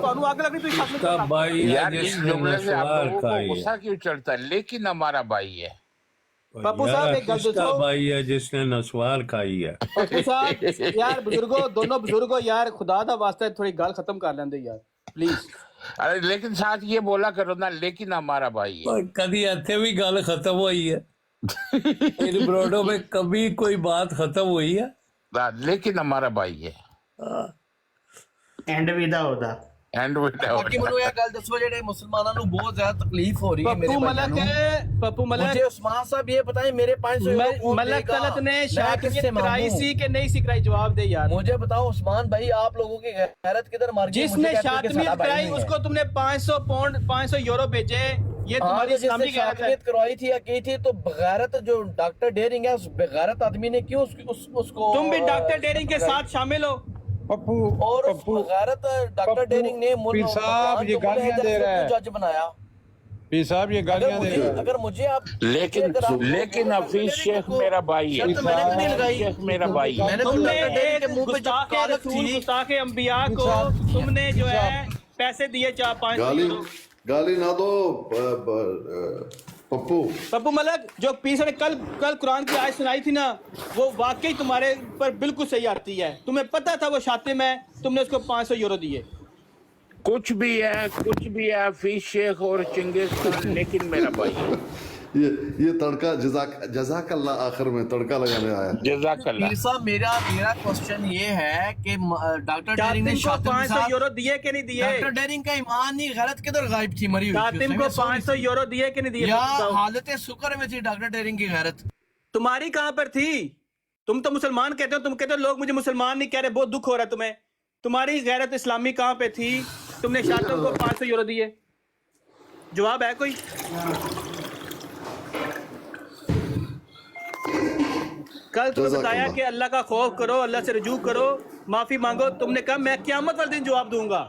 ਤੁਹਾਨੂੰ ਅੱਗ ਲੱਗੀ ਤੁਸੀਂ इसका भाई है यार इस जिसने जुमले से आप नस्वार लोगों को खाई है। गुस्सा क्यों चढ़ता है? लेकिन हमारा भाई है। पप्पू यार साहब, एक गल किसका दसो। भाई है जिसने नस्वार खाई है? पप्पू साहब यार बुजुर्गो, दोनों बुजुर्गो यार खुदा दा वास्ता थोड़ी गल खत्म कर लेंदे यार प्लीज। अरे लेकिन साथ ये बोला करो ना, लेकिन हमारा भाई है। पर कभी इत्थे भी गल खत्म हुई है? इन ब्रोडो में कभी कोई बात खत्म हुई है? लेकिन हमारा भाई है। ਐਂਡ ਵੀ ਦਾ ਉਹਦਾ एंड ਬਾਕੀ ਮੈਨੂੰ ਇਹ ਗੱਲ ਦੱਸੋ ਜਿਹੜੇ ਮੁਸਲਮਾਨਾਂ ਨੂੰ ਬਹੁਤ ਜ਼ਿਆਦਾ ਤਕਲੀਫ ਹੋ ਰਹੀ ਹੈ ਮੇਰੇ पप्पू भाइयों मलक ਨੂੰ पप्पू मुझे मलक उस्मान साहब ये बताएं मेरे 500 यूरो कौन मलक देगा? तलत ने मैं शायद किससे कराई मांगूं? सी कि नहीं सी कराई, जवाब दे यार। मुझे बताओ उस्मान भाई, आप लोगों की गैरत किधर मार गई? जिसने शातमियत कराई उसको तुमने 500 पाउंड 500 यूरो भेजे, ये तुम्हारी इस्लामी गैरत है। शातमियत करवाई थी या की थी तो बगैरत जो डॉक्टर डेरिंग है उस बगैरत आदमी ने क्यों उसको तुम भी डॉक्टर डेरिंग के साथ शामिल हो। पप्पू और उस बगैरत डॉक्टर डेरिंग ने पीर साहब ये गालियां दे रहा है। जज बनाया। पीर साहब ये गालियां दे रहा है। अगर मुझे आप लेकिन हफीज शेख मेरा भाई है। शर्त मैंने क्यों नहीं लगाई? शेख मेरा भाई है। मैंने तो तुमने डॉक्टर डेरिंग के एक मुंह पे जो गुस्ताखे कालक रसूल थी, गुस्ताखे अंबिया को तुमने जो है पैसे दिए 4-5 गाली गाली ना दो पप्पू। पप्पू मलक, जो पीर ने कल कुरान की आयत सुनाई थी ना, वो वाकई तुम्हारे पर बिल्कुल सही आती है। तुम्हें पता था वो शातिम है, तुमने उसको 500 यूरो दिए। कुछ भी है हफीज शेख और चिंगिस खान, लेकिन मेरा भाई है। ये तड़का जज़ाकल्लाह आखिर में तड़का लगाने आया। जज़ाकल्लाह। पीर साहब मेरा क्वेश्चन ये है कि डॉक्टर डेरिंग ने शातिम को 500 शातिम यूरो दिए कि नहीं दिए? डॉक्टर डेरिंग का ईमान नहीं गलत किधर गायब थी मरी हुई थी? शातिम को 500 यूरो दिए कि नहीं दिए? या बताओ। हालत शुक्र में थी डॉक्टर डेरिंग की गैरत? तुम्हारी कहाँ पर थी? तुम तो मुसलमान कहते हो, तुम कहते हो लोग मुझे मुसलमान नहीं कह रहे, बहुत दुख हो रहा है तुम्हें। तुम्हारी गैरत इस्लामी कहाँ पे थी? तुमने शातिम को 500 यूरो दिए? जवाब है कोई? कल तुम्हें बताया कि अल्लाह का खौफ करो, अल्लाह से रजू करो, माफी मांगो। तुमने कहा मैं क़यामत वाले दिन जवाब दूंगा।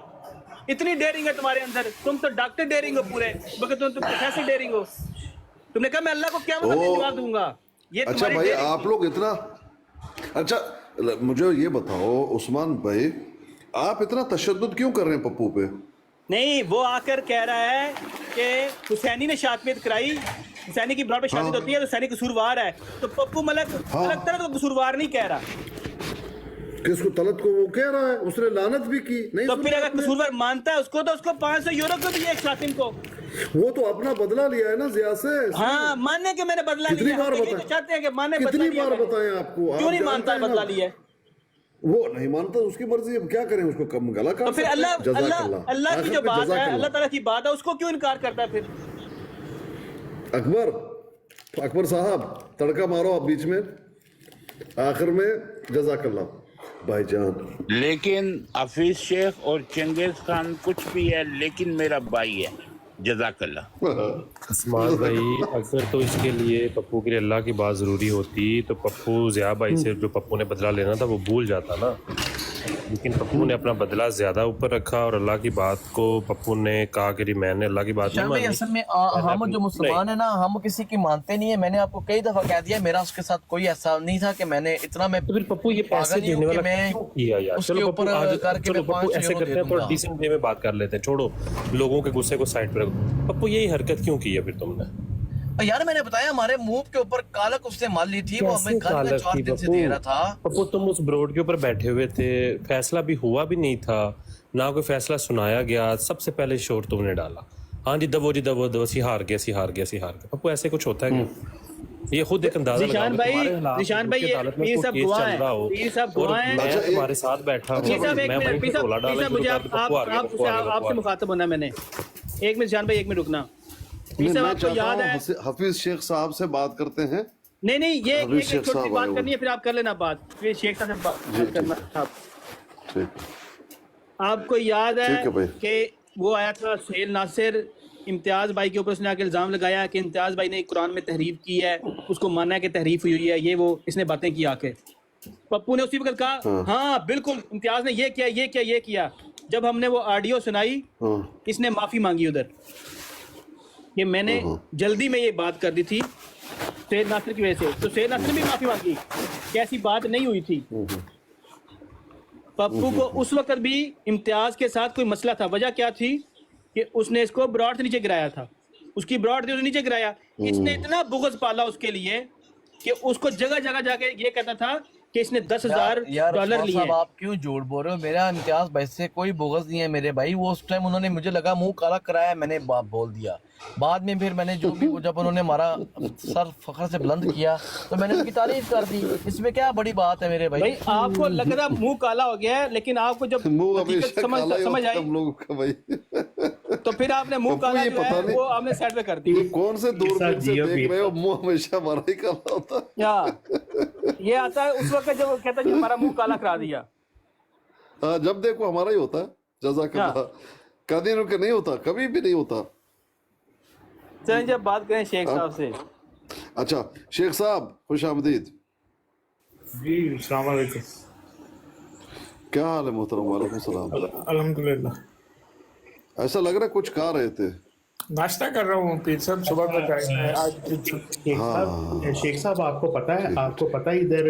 इतनी डेयरिंग है तुम्हारे अंदर, तुम तो डॉक्टर डेयरिंग हो पूरे, बल्कि तुम प्रोफेसर डेयरिंग हो। तुमने कहा मैं अल्लाह को क़यामत वाले दिन जवाब दूंगा। ये अच्छा तुम्हारी भाई daring आप लोग इतना अच्छा मुझे ये बताओ उस्मान भाई, आप इतना तशद्दुद क्यों कर रहे हैं पप्पू पे? नहीं, वो आकर कह रहा है कि हुसैनी ने शातमियत कराई, हुसैनी की ब्लड पे शादी होती है तो हुसैनी कसूरवार है। तो पप्पू मलक अलग तरह तो कसूरवार नहीं कह रहा। किसको? तलत को वो कह रहा है, उसने लानत भी की नहीं। तो फिर अगर कसूरवार मानता है उसको, तो उसको 500 यूरो को दिए शातिम को। वो तो अपना बदला लिया है ना जिया से। हाँ, मानने के मैंने बदला कितनी लिया। बार हम यही बताएं? तो चाहते हैं कि माने बदला कितनी लिया बार मैंने। बताएं आपको? आप क्यों नहीं जानते मानता हैं बदला ना। लिया? वो नहीं मानता, उसकी मर्जी, अब क्या करें, उसको कम गला काट तो फिर सकते हैं। अल्लाह की जो बात है, अल्लाह ताला की बात है, उसको क्यों इनकार करता है फिर? अकबर साहब तड़का मारो आप बीच में, आखिर में जज़ाकल्लाह भाईजान। लेकिन हफीज शेख और चिंगिस खान कुछ भी है, लेकिन मेरा भाई है। जज़ाकल्लाह। उस्मान भाई, अगर तो इसके लिए पप्पू के लिए अल्लाह की बात ज़रूरी होती तो पप्पू ज़िया भाई से जो पप्पू ने बदला लेना था वो भूल जाता ना। लेकिन पप्पू ने अपना बदला ज़्यादा ऊपर रखा और अल्लाह की बात को पप्पू ने कहा कि मैंने अल्लाह की बात नहीं भाई मानी। असल में हम जो मुसलमान है ना, हम किसी की मानते नहीं है। मैंने आपको कई दफा कह दिया, मेरा उसके साथ कोई ऐसा नहीं था कि मैंने इतना मैं तो फिर पप्पू ये पैसे देने वाला क्यों किया यार? उसके चलो पप्पू ऊपर आज करके चलो मैं पप्पू 500 ऐसे यूरो करते दे हैं, थोड़ा दूंगा। डिसेंट वे में बात कर लेते हैं। छोड़ो लोगों के गुस्से को साइड पर रखो। पप्पू यही हरकत क्यों की है फिर तुमने? यार मैंने बताया हमारे मुंह के ऊपर कालक उसने मार ली थी, वो हमें घर में 4 दिन से दे रहा था। पप्पू तुम उस ब्रोड के ऊपर बैठे हुए थे, फैसला भी हुआ भी नहीं था, ना कोई फैसला सुनाया गया, सबसे पहले शोर तुमने डाला। हाँ जी दबो सी हार गया। पप्पू ऐसे कुछ होता है क्या? ये खुद एक अंदाजा निशान भाई, निशान भाई, ये सब गवाह हैं, ये सब गवाह हैं। मैं तुम्हारे साथ बैठा हूँ, पीर साहब एक मैं वहीं मिनट, पे पीर साहब टोला डालना मुझे शुरू कर दूं, पप्पू आ गया, आपसे मुखातब होना मैंने। एक मिनट निशान भाई, एक मिनट रुकना। पीर साहब मैं आपको चाहता याद है? हूँ हफीज शेख साहब से बात करते हैं। नहीं, ये हफीज एक शेख छोटी सी साहब बात आए करनी है, फिर आप कर लेना बात। फिर शेख साहब से बात करना। आप ठीक आपको याद ठीक है भाई। है कि वो आया था सुहेल नासिर, इम्तियाज़ भाई के ऊपर उसने आके इल्ज़ाम लगाया कि इम्तियाज़ भाई ने कुरान में तहरीफ की है, उसको मानना है कि तहरीफ हुई है, ये वो इसने बातें की आके। पप्पू ने उसी वक्त कहा हाँ बिल्कुल इम्तियाज़ ने ये किया। जब हमने वो ऑडियो सुनाई, इसने माफ़ी मांगी उधर कि मैंने जल्दी में ये बात कर दी थी सुहेल नासिर की वजह से। तो सुहेल नासिर ने भी माफ़ी मांगी कि ऐसी बात नहीं हुई थी। पप्पू को उस वक्त भी इम्तियाज के साथ कोई मसला था। वजह क्या थी कि उसने इसको ब्रॉड से नीचे गिराया था, उसकी ब्रॉड थी, उसने नीचे गिराया। इसने इतना बुग़्ज़ पाला उसके लिए कि उसको जगह जगह जाके ये कहता था कि इसने $10,000 लिए। साहब आप क्यों झूठ बोल रहे हो? मेरा इम्तियाज भाई से कोई बुग़्ज़ नहीं है मेरे भाई। वो उस टाइम उन्होंने मुझे लगा मुंह काला कराया, मैंने बोल दिया। बाद में फिर मैंने जो भी जब उन्होंने हमारा सर फखर से बुलंद किया तो मैंने उनकी तारीफ कर दी। इसमें क्या बड़ी बात है मेरे भाई? भाई आपको लग रहा मुंह काला हो गया है, लेकिन आपको जब मुंह हकीकत हमेशा काला ही समझ होता है आई हम लोगों का भाई। तो फिर आपने मुंह पप्पू, काला ये जो पता है नहीं- वो आपने साइड पे कर दी। ये कौन से दूरबीन से देख रहे हो? मुंह हमेशा हमारा ही काला होता है। या ये आता है उस वक्त जब वो कहता है कि हमारा मुंह काला करा दिया। हाँ, जब देखो हमारा ही होता है। जज़ाकल्लाह। कादियों का नहीं होता, कभी भी नहीं होता। चलें जब बात करें शेख साहब से। अच्छा शेख साहब, खुश आमदीद। जी अस्सलाम वालेकुम। क्या हाल है मोहतरम? वालेकुम सलाम। अल्हम्दुलिल्लाह। ऐसा लग रहा है कुछ खा रहे थे। नाश्ता कर रहा हूँ पीर साहब, सुबह का टाइम है आज। शेख साहब आपको पता है इधर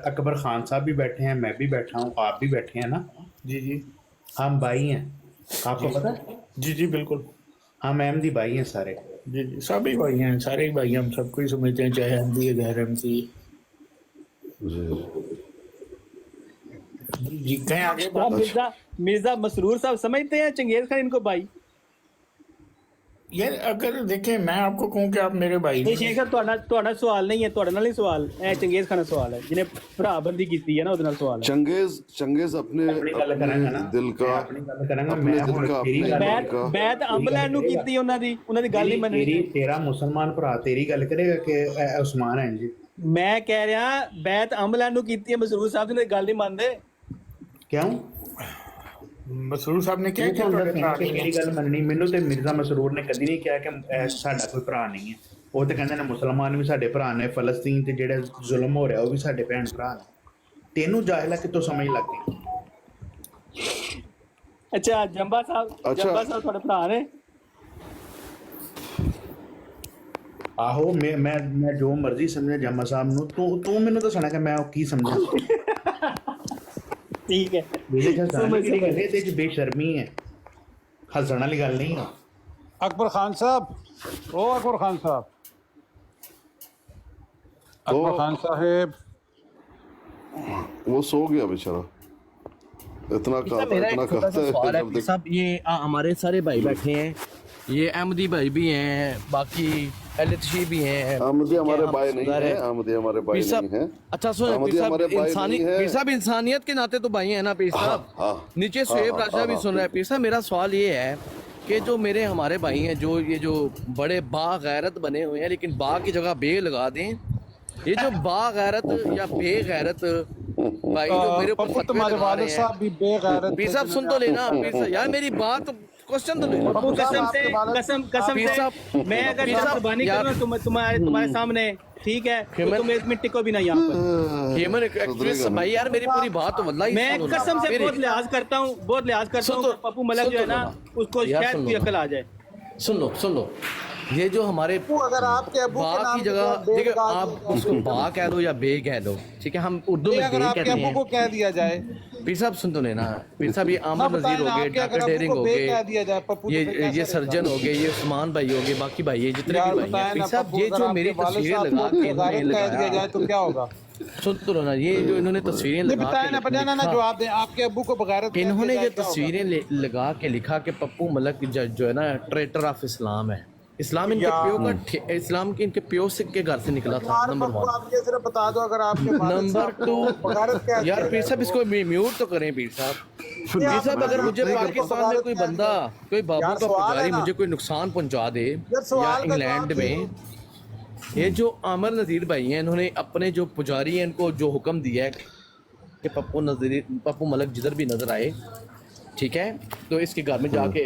अकबर खान साहब भी बैठे हैं, मैं भी बैठा हूँ, आप भी बैठे हैं ना। जी जी हम भाई हैं, आपको पता है? जी जी बिल्कुल। हम अहमदी भाई हैं सारे। जी जी सभी भाई हैं, सारे भाई हैं, हम सबको ही समझते हैं, चाहे अहमदी है गैर अहमदी। जी कहीं आगे आप मिर्जा मसरूर साहब समझते हैं चंगेज खान इनको भाई? यार अगर देखें मैं आपको कहूँ कि आप मेरे भाई नहीं शेख साहब, ਤੁਹਾਡਾ सवाल नहीं है, ਤੁਹਾਡੇ ਨਾਲ नहीं सवाल है, चंगेज खान सवाल है जिन्हें भरा बंदी की है ना, ਉਹਦੇ ਨਾਲ सवाल है। चंगेज अपने दिल का बैत अंबलैंड ਨੂੰ ਕੀਤੀ ਉਹਨਾਂ ਦੀ ਗੱਲ ਨਹੀਂ ਮੰਨਣੀ। तेरा मुसलमान भरा तेरी गल करेगा कि उस्मान है जी। मैं कह रहा बैत अंबलैंड ਨੂੰ ਕੀਤੀ ਹੈ मसरूर साहब ਦੀ ਗੱਲ नहीं ਮੰਨਦੇ क्यों? मसरूर साहब ने क्या किया? मेरी गल मननी, मैनू ते मिर्जा मसरूर ने कदी नहीं कहा कि साडा कोई भरा नहीं है। वो तो कहते ने मुसलमान भी साडे भरा ने, फलस्तीन ते जेड़ा जुल्म हो रहा वो भी साडे भैन भरा ने। तेनू जाहिला कितों समझ लग गई? अच्छा जंबा साहब थोड़े भरा ने? आहो मैं जो मर्जी समझा जम्मा साहब नू, तू मैनू दसना कि मैं की समझा। ठीक है, बेशर्मी है, हसन वाली गल नहीं है। अकबर खान साहब, ओ अकबर खान साहब, अकबर खान साहब वो सो गया बेचारा। इतना खाता है। सब ये हमारे सारे भाई बैठे हैं, ये अहमदी भाई भी हैं, बाकी एलएचसी भी हैं। अहमदी हमारे भाई नहीं है, अहमदी हमारे भाई नहीं है। अच्छा सुनो पीर साहब, इंसानियत के नाते तो भाई हैं ना पीर साहब। नीचे सुहेब राजा भी सुन रहा है। पीर साहब मेरा सवाल ये है कि जो हमारे भाई हैं, जो बड़े बागैरत बने हुए हैं, लेकिन बा की जगह बे लगा दें, ये जो बागैरत या बेगैरत भाई जो मेरे ऊपर तुम्हारे वालिद साहब भी बेगैरत। पीर साहब सुन तो लेना पीर साहब, यार मेरी बात क्वेश्चन तो लेना। कसम से मैं अगर कुर्बानी करूँ तुम्हारे सामने, ठीक है, तो तुम एक मिनट को भी नहीं यहाँ पर भाई। यार मेरी पूरी बात तो वल्लाही मैं कसम से बहुत लिहाज करता हूँ पप्पू मलक जो है ना, उसको शायद की अकल आ जाए। सुन लो ये जो हमारे अगर आपके अब्बू बा की जगह देखिए, आप उसको बा कह दो या बे कह दो, ठीक है, हम उर्दू में बे कहते हैं। को कह दिया जाए पीर साहब सुन तो लेना। पीर साहब ये आमद नज़ीर हो गए, डॉक्टर डेरिंग हो गए, ये सर्जन हो गए, ये उस्मान भाई हो गए, बाकी भाई ये जितने भी भाई हैं। पीर साहब ये जो मेरी तस्वीरें लगा के दिया जाए तो क्या होगा? सुन तो लो ना, ये जो इन्होंने तस्वीरें लगा ना जवाब दें, आपके अब्बू को बगैरत इन्होंने ये तस्वीरें लगा के लिखा कि पप्पू मलक जो है ना ट्रेटर ऑफ इस्लाम है। इस्लाम इनके प्यो का इस्लाम के इनके प्यो से के घर से निकला था। नंबर 1 आप ये सिर्फ बता दो अगर आपके नंबर 2 यार पीर साहब इसको म्यूट तो करें पीर साहब अगर मुझे पाकिस्तान में कोई बंदा, कोई बाबू का पुजारी मुझे कोई नुकसान पहुंचा दे या इंग्लैंड में, ये जो आमर नज़ीर भाई हैं, इन्होंने अपने जो पुजारी हैं इनको जो हुक्म दिया है कि पप्पू मलक जिधर भी नजर आए, ठीक है, तो इसके घर में जाके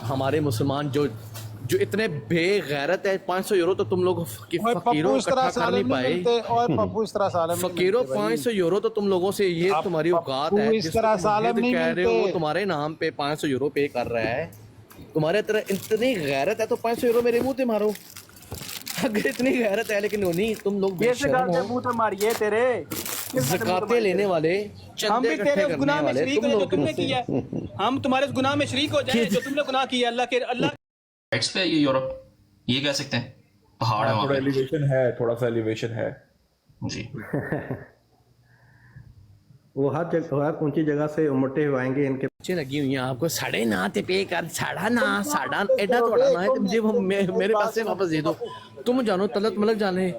हमारे मुसलमान जो इतने बेगैरत है, 500 यूरो तो तुम लोग फकीरों इकट्ठा कर नहीं पाए। और पप्पू इस तरह साल फकीरों 500 यूरो तो तुम लोगों से ये तुम्हारी औकात है, इस तरह सालम नहीं कह रहे हो मिलते। वो तुम्हारे नाम पे 500 यूरो पे कर रहा है। तुम्हारे तरह इतनी गैरत है तो 500 यूरो मेरे मुंह पे मारो। अगर इतनी गैरत है लेकिन नहीं, तुम लोग बेशर्म हो। मारिए तेरे زکاتیں لینے والے، ہم چندے بھی اکٹھے تیرے اس کرنے گناہ میں والے شریک تم ہو جو لوگ تم نے کیا ہے، ہم تمہارے اس گناہ میں شریک ہو جائیں جو تم نے گناہ کیا ہے، اللہ رائٹس پہ یہ یورپ یہ کہہ سکتے ہیں پہاڑ ہے وہاں تھوڑا پہ ایلیویشن ہے، تھوڑا سا ایلیویشن ہے. جی وہ ہر جگہ ہر اونچی جگہ سے امٹے ہوئے آئیں گے ان کے اچھی لگی ہوئی ہیں آپ کو، ساڑھے نہ تے پے کر ساڑھا نہ ساڑھا ایڈا تھوڑا نہ ہے جی میرے پاس سے واپس دے دو. تم جانو طلت ملک جانے،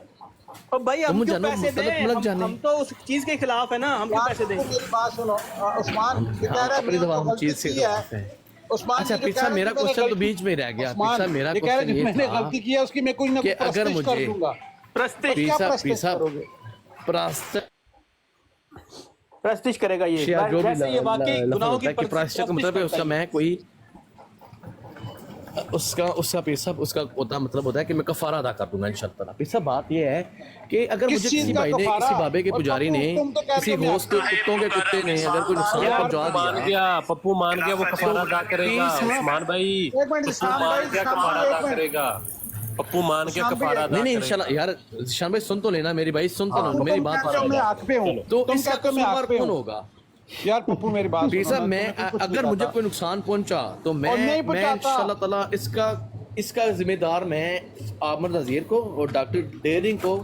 اور بھائی ہم تم کیوں جانو پیسے طلت دیں، ملک جانے. ہم تو اس چیز کے خلاف ہے نا، ہم کیوں پیسے دیں؟ میری بات سنو عثمان یہ کہہ رہا ہے اپنی میں دفعہ نے ہم غلطی چیز سے کی ہے. عثمان اچھا یہ جو پیر کہہ صاحب رہے میرا ہیں کہ میں نے کوشچن تو غلطی- بیچ میں رہ گیا. پیر صاحب میرا یہ کہہ رہے کوشچن ہیں یہ میں نے تھا غلطی کی ہے اس کی میں کوئی نہ کہ کوئی اگر پرستش کر مجھے دوں گا. پرستش پیر کیا صاحب پرستش کرو گے؟ پرستش کرے گا یہ جو بھی ویسے یہ واقعی لفظ گناہوں ہوتا کی ہے کہ پرستش کا مطلب ہے اس کا میں کوئی اس کا پیر صاحب اس کا مطلب ہوتا ہے کہ میں کفارہ ادا کر دوں گا انشاءاللہ تعالیٰ. پیر صاحب بات یہ ہے کہ اگر کس مجھے چیز کسی کا بھائی نے کفارہ؟ کسی بابے کے اور پجاری پپو، نے تم تو کہتے کسی ہو میں ہوسٹ کتوں کے کتے نے اگر کوئی نقصان پہنچا مان دیا گیا پپو مان گیا وہ کفارہ ادا کرے گا. عثمان بھائی ایک منٹ پپو اسلام مان بھائی، گیا اسلام کفارہ بھائی، ادا ایک منٹ. کرے گا. پپو مان گیا اسلام بھائی، کفارہ ادا نہیں کرے انشاءاللہ یار شان بھائی سن تو لینا میری بھائی سن تو پپو، لو میری تم بات کہتے ہو میں حق پہ ہوں، تو تم اس کا کہتے ہو میں قصور حق پہ کون ہوں. ہوگا؟ یار پپو میری بات پیر سنو، صاحب میں تمہیں کچھ اگر نہیں مجھے کہتا. کوئی نقصان پہنچا تو اور میں نہیں پہنچاتا. انشاءاللہ تعالیٰ اس کا ذمہ دار میں عامر نذیر کو اور ڈاکٹر ڈیرنگ کو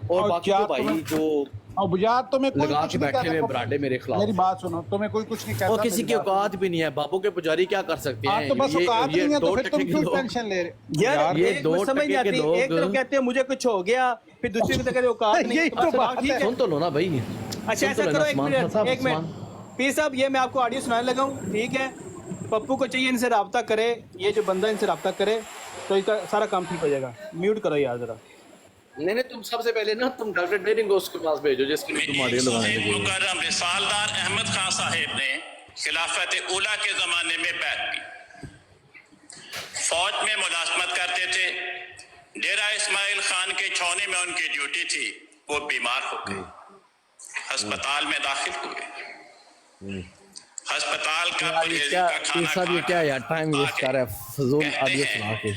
اور باقی کیا کو بھائی تمہیں- جو اب یار تمہیں کوئی لگا کچھ کے نہیں بیٹھے ہوئے کہتا. براڈے میرے خلاف میری بات سنو، تمہیں کوئی کچھ نہیں کہتا. اور کسی میری کی بات اوقات بھی نہیں ہے. بابوں کے پجاری کیا کر سکتے سنو. آپ ہیں؟ تو بس اوقات نہیں ہے تو دو پھر ٹکے تم کے کیوں لوگ ٹینشن لے رہے؟ یار یہ ایک دو مجھے سمجھ ٹکے نہیں کے آتی، لوگ- ایک طرف کہتے ہیں مجھے کچھ ہو گیا، پھر دوسری طرف کہتے ہیں اوقات نہیں. یہی تو اچھا، بات ٹھیک ہے. ہے. سن تو لو نا بھائی. اچھا ایسا کرو ایک منٹ پیر صاحب یہ میں آپ کو آڈیو سنانے لگا ہوں، ٹھیک ہے؟ پپو کو چاہیے ان سے رابطہ کرے، یہ جو بندہ ان سے رابطہ کرے تو اس کا سارا کام ٹھیک ہو جائے گا. میوٹ کرو یار ذرا. نہیں تم سب سے پہلے نا تم ڈاکٹر ڈیرنگ کو اس کے پاس بھیجو جس کے لیے تم آڈیو لگانے لگے. مکرم رسالدار احمد خان صاحب نے خلافت اولیٰ کے زمانے میں بیعت کی. فوج میں ملازمت کرتے تھے. ڈیرہ اسماعیل خان کے چھونے میں ان کی ڈیوٹی تھی. وہ بیمار ہو گئے، ہسپتال میں داخل ہوئے. ہسپتال کا پرہیزی کا پیر کھانا صاحب یہ کیا یار ٹائم ویسٹ کر رہا ہے فضول کہتے آڈیو ہیں، سنا کے.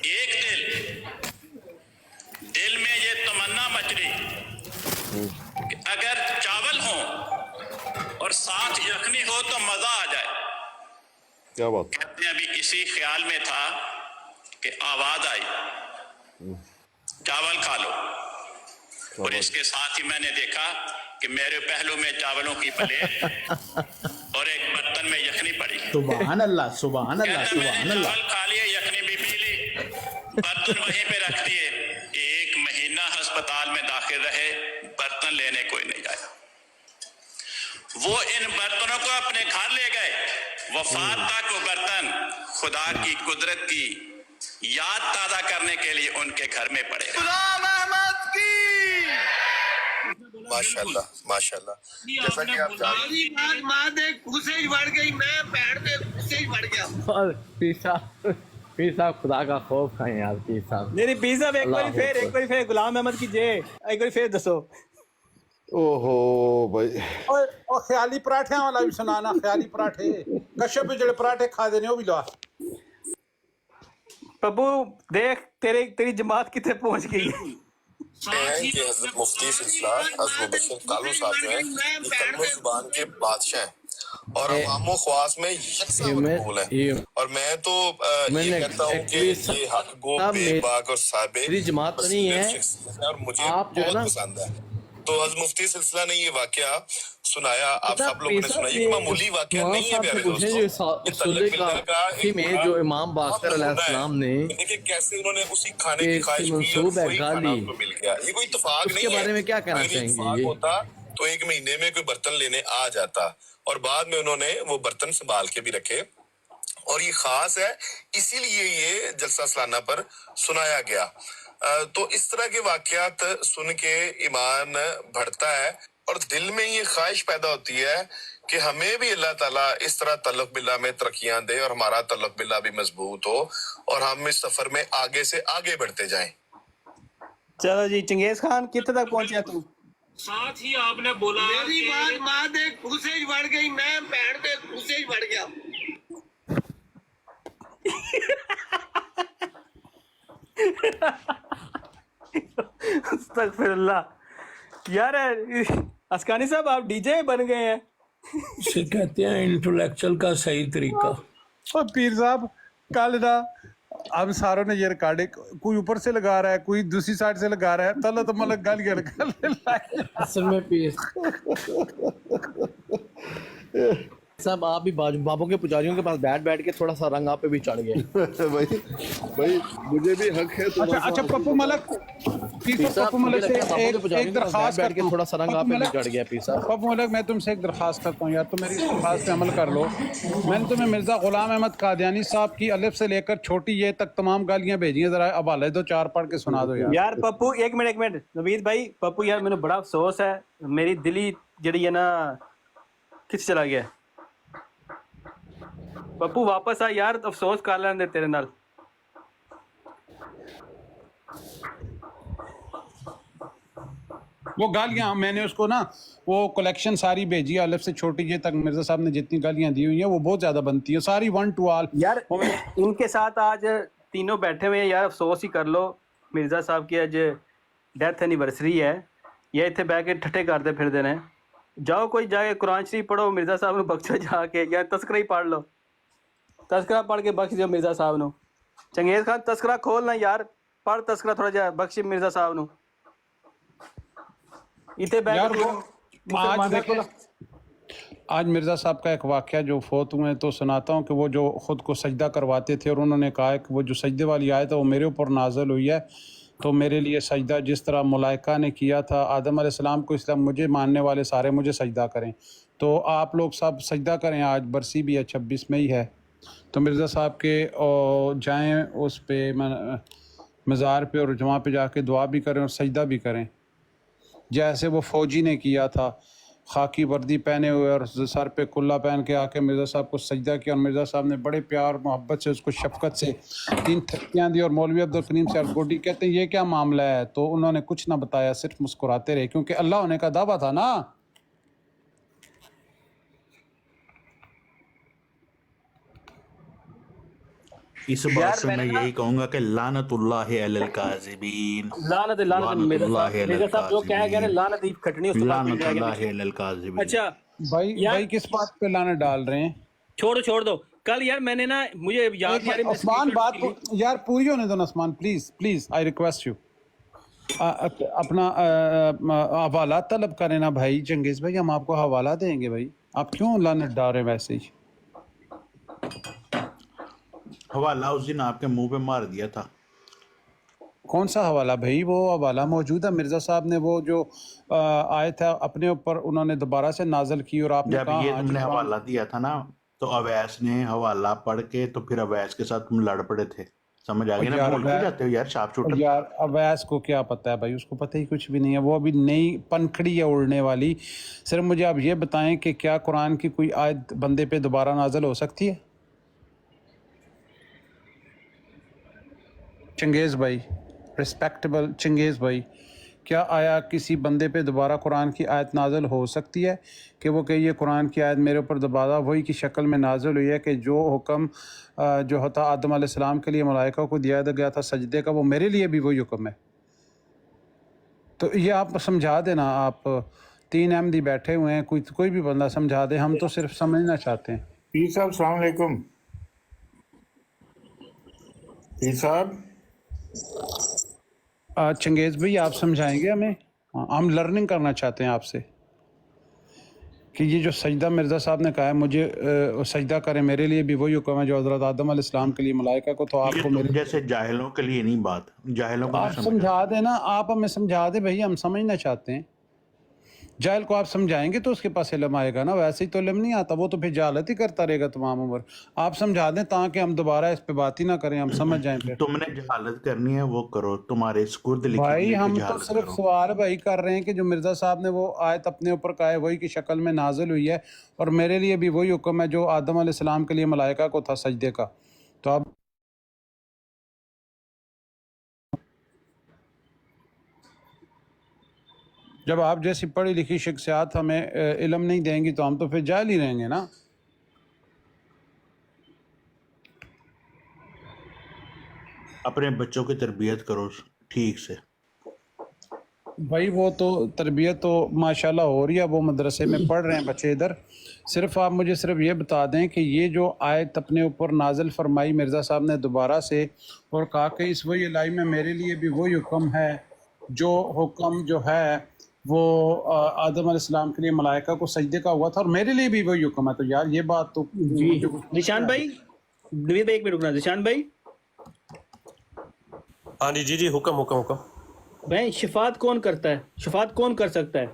ایک دل میں یہ تمنا مچ رہی کہ اگر چاول ہوں اور ساتھ یخنی ہو تو مزہ آ جائے. کیا بات؟ کہتے ہیں ابھی اسی خیال میں تھا کہ آواز آئی چاول کھا لو، اور اس کے ساتھ ہی میں نے دیکھا کہ میرے پہلو میں چاولوں کی پلیٹ اور ایک برتن میں یخنی پڑی. سبحان اللہ سبحان اللہ کہتا میں سبحان نے اللہ. چاول کھا لیے، یخنی بھی پی لی، برتن وہیں پہ رکھ دیے. 1 مہینہ ہسپتال میں داخل رہے، برتن لینے کوئی نہیں آیا. وہ ان برتنوں کو اپنے گھر لے گئے. وفات تک وہ برتن خدا کی قدرت کی یاد تازہ کرنے کے لیے ان کے گھر میں پڑے. غلام احمد کی ماشاءاللہ ماشاءاللہ. جیسا کہ آپ جانتے ماں دے گھسے بڑھ گئی، میں پیڑ دے گھسے بڑھ گیا. اور پیر صاحب خدا کا خوف کھائیں یار پیر صاحب. نہیں پیر صاحب ایک بار پھر غلام احمد کی جے ایک بار پھر دسو. اوہو بھائی اور خیالی پراٹھے والا بھی سنانا. خیالی پراٹھے کشپ جڑے پراٹھے کھا دینے وہ بھی لوا. پپو دیکھ تیری جماعت کتنے پہنچ گئی ہے. ہیں کہ حضرت مفتی سلسلہ حضرت مبشر کالو صاحب جو ہیں یہ کلمہ زبان کے بادشاہ ہیں اور عوام و خواص میں یکساں مقبول ہیں. اور میں تو یہ کہتا ہوں کہ یہ حق گو بے باک اور صاحب میری جماعت تو نہیں ہے اور مجھے آپ جو ہے نا بہت پسند ہے. تو حضرت مفتی سلسلہ نے یہ واقعہ سنایا، آپ سب لوگوں نے سنا. یہ معمولی واقعہ نہیں ہے پیارے دوستوں. یہ سلے تلق کا ملت کا ایک میں جو امام باقر علیہ السلام نے دیکھیں کیسے انہوں نے اسی کھانے کی خواہش کی اور منصوب ہے وہی کھانا گالی. ان کو مل گیا. یہ کوئی اتفاق اس نہیں کے ہے. بارے میں کیا کہنا اگر چاہیں اتفاق گے؟ ہوتا تو 1 مہینے میں کوئی برتن لینے آ جاتا، اور بعد میں انہوں نے وہ برتن سنبھال کے بھی رکھے. اور یہ خاص ہے، اسی لیے یہ جلسہ سالانہ پر سنایا گیا. تو اس طرح کے واقعات سن کے ایمان بڑھتا ہے اور دل میں یہ خواہش پیدا ہوتی ہے کہ ہمیں بھی اللہ تعالیٰ اس طرح تعلق باللہ میں ترقیاں دے اور ہمارا تعلق باللہ بھی مضبوط ہو اور ہم اس سفر میں آگے سے آگے بڑھتے جائیں. چلو جی چنگیز خان کتنے تک پہنچیا تو؟ ساتھ ہی آپ نے بولا میری بات ماں دے گھسے بڑھ گئی، میں پیڑ دے گھسے بڑھ گیا. استغفر اللہ. یار اسکانی صاحب آپ ڈی جے بن گئے ہیں. اسے کہتے ہیں انٹلیکچل کا صحیح طریقہ. اور پیر صاحب کل نا ہم ساروں نے یہ ریکارڈنگ کوئی اوپر سے لگا رہا ہے کوئی دوسری سائڈ سے لگا رہا ہے تلا تو ملک گالیاں نکالنے لگے. اصل میں پیر صاحب آپ بھی بابوں کے پجاریوں کے پاس بیٹھ کے تھوڑا سا رنگ آپ پہ بھی چڑھ گئے. بھائی مجھے بھی حق ہے. اچھا پپو ملک پیر صاحب پپو ملک سے ایک درخواست بیٹھ کے تھوڑا سا رنگ آپ پہ بھی چڑھ گیا پیر صاحب. پپو ملک میں تم سے ایک درخواست کرتا ہوں یار تم میری اس درخواست پہ عمل کر لو. میں نے تمہیں مرزا غلام احمد قادیانی صاحب کی الف سے لے کر چھوٹی یہ تک تمام گالیاں بھیجی ہیں, ذرا حوالے دو 4 پڑھ کے سنا دو یار. یار پپو ایک منٹ نوید بھائی. پپو یار مجھے بڑا افسوس ہے, میری دلی جڑی ہے نا کس چلا گیا. پپو واپس آ یار, افسوس کر لیں دے تیرے نال. وہ گالیاں میں نے اس کو نا وہ کلیکشن ساری بھیجی الف سے چھوٹی یہ تک مرزا صاحب نے جتنی گالیاں دی ہوئی ہیں وہ بہت زیادہ بنتی ہیں ساری 1 to all. یار ان کے ساتھ آج تینوں بیٹھے ہوئے ہیں یار, افسوس ہی کر لو. مرزا صاحب کی آج ڈیتھ اینیورسری ہے, یہ اتنے بہ کے ٹھٹے کرتے پھر دینے. جاؤ کوئی جا کے قرآن شریف پڑھو, مرزا صاحب نو بخشو جا کے, یا تذکرہ ہی پڑھ لو. تذکرہ پڑھ کے بخش دیو مرزا صاحب نو. چنگیز خان تذکرہ کھولنا یار, پڑھ تذکرہ تھوڑا جا, بخش مرزا صاحب نو. آج مرزا صاحب کا ایک واقعہ جو فوت ہوئے تو سناتا ہوں کہ وہ جو خود کو سجدہ کرواتے تھے اور انہوں نے کہا کہ وہ جو سجدے والی آیت ہے وہ میرے اوپر نازل ہوئی ہے تو میرے لیے سجدہ جس طرح ملائکہ نے کیا تھا آدم علیہ السلام کو, اس طرح مجھے ماننے والے سارے مجھے سجدہ کریں. تو آپ لوگ سب سجدہ کریں, آج برسی بھی ہے 26 مئی ہے. تو مرزا صاحب کے جائیں اس پہ مزار پہ اور وہاں پہ جا کے دعا بھی کریں اور سجدہ بھی کریں جیسے وہ فوجی نے کیا تھا, خاکی وردی پہنے ہوئے اور سر پہ کلا پہن کے آ کے مرزا صاحب کو سجدہ کیا, اور مرزا صاحب نے بڑے پیار محبت سے اس کو شفقت سے 3 تھپیاں دی. اور مولوی عبدالکریم سے گوڈی کہتے ہیں یہ کیا معاملہ ہے, تو انہوں نے کچھ نہ بتایا, صرف مسکراتے رہے کیونکہ اللہ ہونے کا دعویٰ تھا نا. اس بات سے میں یہی کہوں گا کہ لعنت اللہ علی الکاذبین, لعنت مرزا صاحب جو کہہ گئے لعنت ہی کھٹنی, اس لعنت اللہ علی الکاذبین. اچھا بھائی کس بات پہ لعنت ڈال رہے ہیں؟ چھوڑ دو. کل یار میں نے نا مجھے یاد عثمان بات کو یار پوری ہونے دو. عثمان پلیز آئی ریکویسٹ یو اپنا حوالہ طلب کریں نا بھائی. چنگیز بھائی ہم آپ کو حوالہ دیں گے بھائی, آپ کیوں لعنت ڈال رہے ہیں ویسے ہی؟ حوالہ اس دن آپ کے منہ پہ مار دیا تھا. کون سا حوالہ بھائی؟ وہ حوالہ موجود ہے. مرزا صاحب نے وہ جو آئے تھا اپنے اوپر انہوں نے دوبارہ سے نازل کی اور آپ نے جب یہ تم نے حوالہ دیا تھا نا تو اویس نے حوالہ پڑھ کے تو پھر اویس کے ساتھ تم لڑ پڑے تھے, سمجھ آ گئی نا. بھول کے جاتے ہو یار شاپ شوٹر. یار اویس کو کیا پتہ ہے بھائی, اس کو پتہ ہی کچھ بھی نہیں ہے, وہ ابھی نئی پنکھڑی ہے اڑنے والی. صرف مجھے آپ یہ بتائیں کہ کیا قرآن کی کوئی آیت بندے پہ دوبارہ نازل ہو سکتی ہے؟ چنگیز بھائی, ریسپیکٹیبل چنگیز بھائی, کیا آیا کسی بندے پہ دوبارہ قرآن کی آیت نازل ہو سکتی ہے کہ وہ کہ یہ قرآن کی آیت میرے اوپر دوبارہ وہی کی شکل میں نازل ہوئی ہے کہ جو حکم جو ہوتا آدم علیہ السلام کے لیے ملائکہ کو دیا گیا تھا سجدے کا, وہ میرے لیے بھی وہی حکم ہے؟ تو یہ آپ سمجھا دینا. آپ 3 احمدی بیٹھے ہوئے ہیں, کوئی بھی بندہ سمجھا دے, ہم تو صرف سمجھنا چاہتے ہیں. پیر صاحب السلام علیکم. پیر صاحب چنگیز بھائی آپ سمجھائیں گے ہمیں, ہم لرننگ کرنا چاہتے ہیں آپ سے کہ یہ جو سجدہ مرزا صاحب نے کہا ہے مجھے سجدہ کریں, میرے لیے بھی وہی حکم ہے جو حضرت آدم علیہ السلام کے لیے ملائکہ کو. تو آپ کو میرے جیسے جاہلوں کے لیے نہیں بات, جاہلوں کو آپ سمجھا دیں نا, آپ ہمیں سمجھا دیں بھائی, ہم سمجھنا چاہتے ہیں. جاہل کو آپ سمجھائیں گے تو اس کے پاس علم آئے گا نا, ویسے ہی تو علم نہیں آتا, وہ تو پھر جہالت ہی کرتا رہے گا تمام عمر. آپ سمجھا دیں تاکہ ہم دوبارہ اس پہ بات ہی نہ کریں, ہم سمجھ جائیں. پھر تم نے جہالت کرنی ہے وہ کرو, تمہارے سکرد لکھی بھائی ہم تو صرف سوال بھائی کر رہے ہیں کہ جو مرزا صاحب نے وہ آیت اپنے اوپر کہا ہے وہی کی شکل میں نازل ہوئی ہے, اور میرے لیے بھی وہی حکم ہے جو آدم علیہ السلام کے لیے ملائکہ کو تھا سجدے کا. تو اب جب آپ جیسی پڑھی لکھی شخصیات ہمیں علم نہیں دیں گی تو ہم تو پھر جاہل ہی رہیں گے نا. اپنے بچوں کی تربیت کرو ٹھیک سے. भाई वो तो तरबियत तो माशाल्लाह हो रही है, वो मदरसे में पढ़ रहे हैं बच्चे इधर। सिर्फ आप मुझे सिर्फ ये बता दें कि ये जो आयत अपने ऊपर नाजिल फरमाई मिर्ज़ा साहब ने दोबारा से, और कहा कि इस वही लाई में मेरे लिए भी वही हुक्म है जो हुक्म जो है वो आदम अलैहिस्सलाम के लिए मलाइका को सजदे का हुआ था, और मेरे लिए भी वही हुक्म है। तो यार ये बात तो निशान भाई, नवीद भाई एक मिनट रुकना। निशान भाई, हाँ जी जी जी, हुक्म हुक्म हुक्म। भाई शफात कौन करता है, शफात कौन कर सकता है?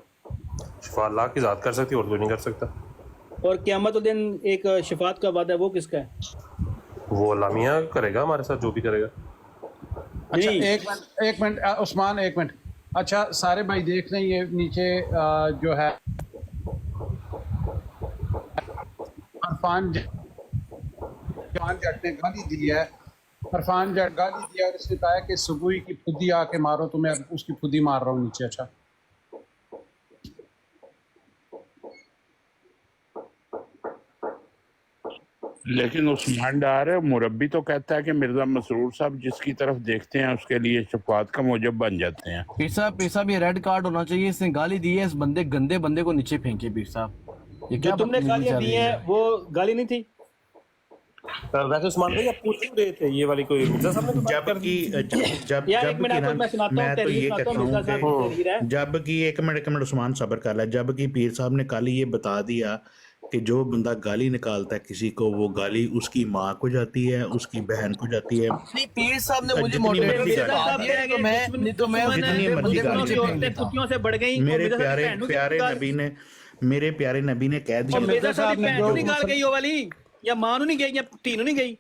शफा अल्लाह की ज़ात कर सकती है और कोई नहीं कर सकता। और क़यामत दिन एक शफात का वादा है, वो किसका है? वो अल्लाह मियाँ करेगा हमारे साथ जो भी करेगा। अच्छा नहीं। एक मिनट उस्मान, एक मिनट। अच्छा सारे भाई देख लें, ये नीचे जो है अरफान जट ने गाली दी है, अरफान जट गाली दिया और इसने कहा कि सुबुई की खुदी आके मारो, तो मैं उसकी खुदी मार रहा हूँ नीचे। अच्छा लेकिन उस्मान डार मुरब्बी तो कहता है कि मिर्जा मसरूर साहब जिसकी तरफ देखते हैं उसके लिए शफात का मूजब बन जाते हैं। पीर साहब ये रेड कार्ड होना चाहिए। इसने गाली दी है, इस गंदे बंदे को नीचे फेंके। पीर साहब ये जो क्या तुमने गालियां दी हैं वो गाली नहीं थी? वैसे उस्मान भाई आप पूछ क्यों रहे थे ये वाली कोई मिर्जा साहब ने तो बात कर दी। जबकि एक मिनट उस्मान सब्र कर ले। जबकि पीर साहब ने कल ये बता दिया कि जो बंदा गाली निकालता है किसी को, वो गाली उसकी माँ को जाती है, उसकी बहन को जाती है। नहीं, पीर साहब ने मुझे जितनी मोटिवेट मर्जी किया गाली- जितनी मर्जी गाली मेरे प्यारे नबी ने कह दिया। या मां नहीं गई या धी नहीं गई।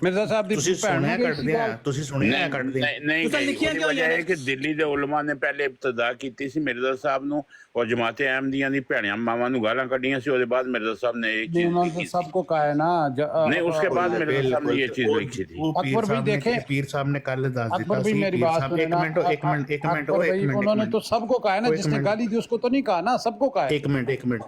मिर्जा साहब दी ਤੁਸੀਂ ਸੁਣਿਆ ਕੱਢਦੇ ਆ, ਤੁਸੀਂ ਸੁਣਿਆ ਕੱਢਦੇ ਆ। नहीं उसने लिखिया उसकी क्यों वजह यार? है कि दिल्ली ਦੇ ਉਲਮਾ ਨੇ ਪਹਿਲੇ ਇਬਤਦਾ ਕੀਤੀ ਸੀ ਮਿਰਜ਼ਾ ਸਾਹਿਬ ਨੂੰ, और जमात अहमदियां दी भैणियां मावां ਨੂੰ ਗਾਲਾਂ ਕੱਢੀਆਂ ਸੀ। ਉਹਦੇ ਬਾਅਦ मिर्जा साहब ने एक चीज उन्होंने तो सबको कहा है ना। नहीं, उसके बाद मिर्जा साहब ने ये चीज लिखी थी। अकबर भी देखें, पीर साहब ने कल दस अकबर भी मेरी बात सुने ना। उन्होंने तो सबको कहा है ना, जिसने गाली दी उसको तो नहीं कहा ना, सबको कहा है। एक मिनट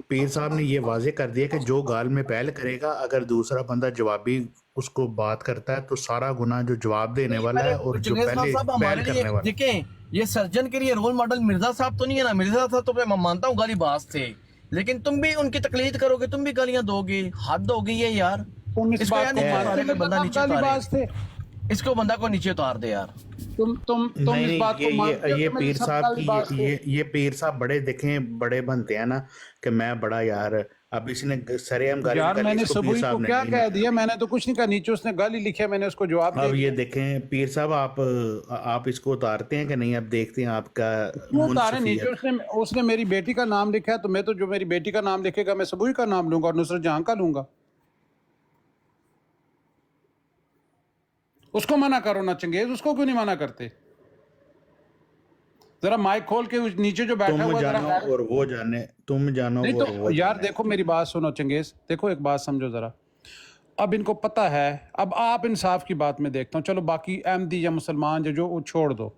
पीर साहब ने ये वाजे कर दिया कि जो गाल में पहल करेगा, अगर दूसरा बंदा जवाबी उसको बात करता है तो सारा गुनाह जो जवाब देने वाला है और जो पहले पहल करने वाला है। देखें, ये सर्जन के लिए रोल मॉडल मिर्जा साहब तो नहीं है ना। मिर्जा साहब तो मैं मानता हूँ गाली बाज थे, लेकिन तुम भी उनकी तकलीद करोगे, तुम भी गालियां दोगे। हद हो गई है यार। इसको यार बंदा नीचे उतारे, इसको बंदा को नीचे उतार दे यार। तुम इस बात को मानते हो ये कि मेरी पीर सब साहब गाली बाज की थे? ये पीर साहब बड़े देखें, बड़े बनते हैं ना कि मैं बड़ा यार। अब इसने सरेआम गाली यार निकाली, मैंने इसको पीर सुबुई साहब को ने क्या नहीं कह दिया? मैंने तो कुछ नहीं कहा। नीचे उसने गाली लिखी है, मैंने उसको जवाब अब दे ये देखें पीर साहब, आप इसको उतारते हैं कि नहीं? अब देखते हैं आपका क्यों उतारे नीचे। मुनसफियत। उसने मेरी बेटी का नाम लिखा है, तो मैं तो जो मेरी बेटी का नाम लिखेगा मैं सुबुई का नाम लूंगा और नुसरत जहां का लूंगा। उसको मना करो ना चंगेज, उसको क्यों नहीं मना करते? जरा माइक खोल के उस नीचे जो बैठा तुम हुआ जानो और वो जाने, तुम जानो नहीं और तो वो यार जाने। देखो मेरी बात सुनो चंगेज, देखो एक बात समझो जरा। अब इनको पता है, अब आप इंसाफ की बात में देखता हूँ। चलो बाकी अहमदी या मुसलमान जो वो छोड़ दो।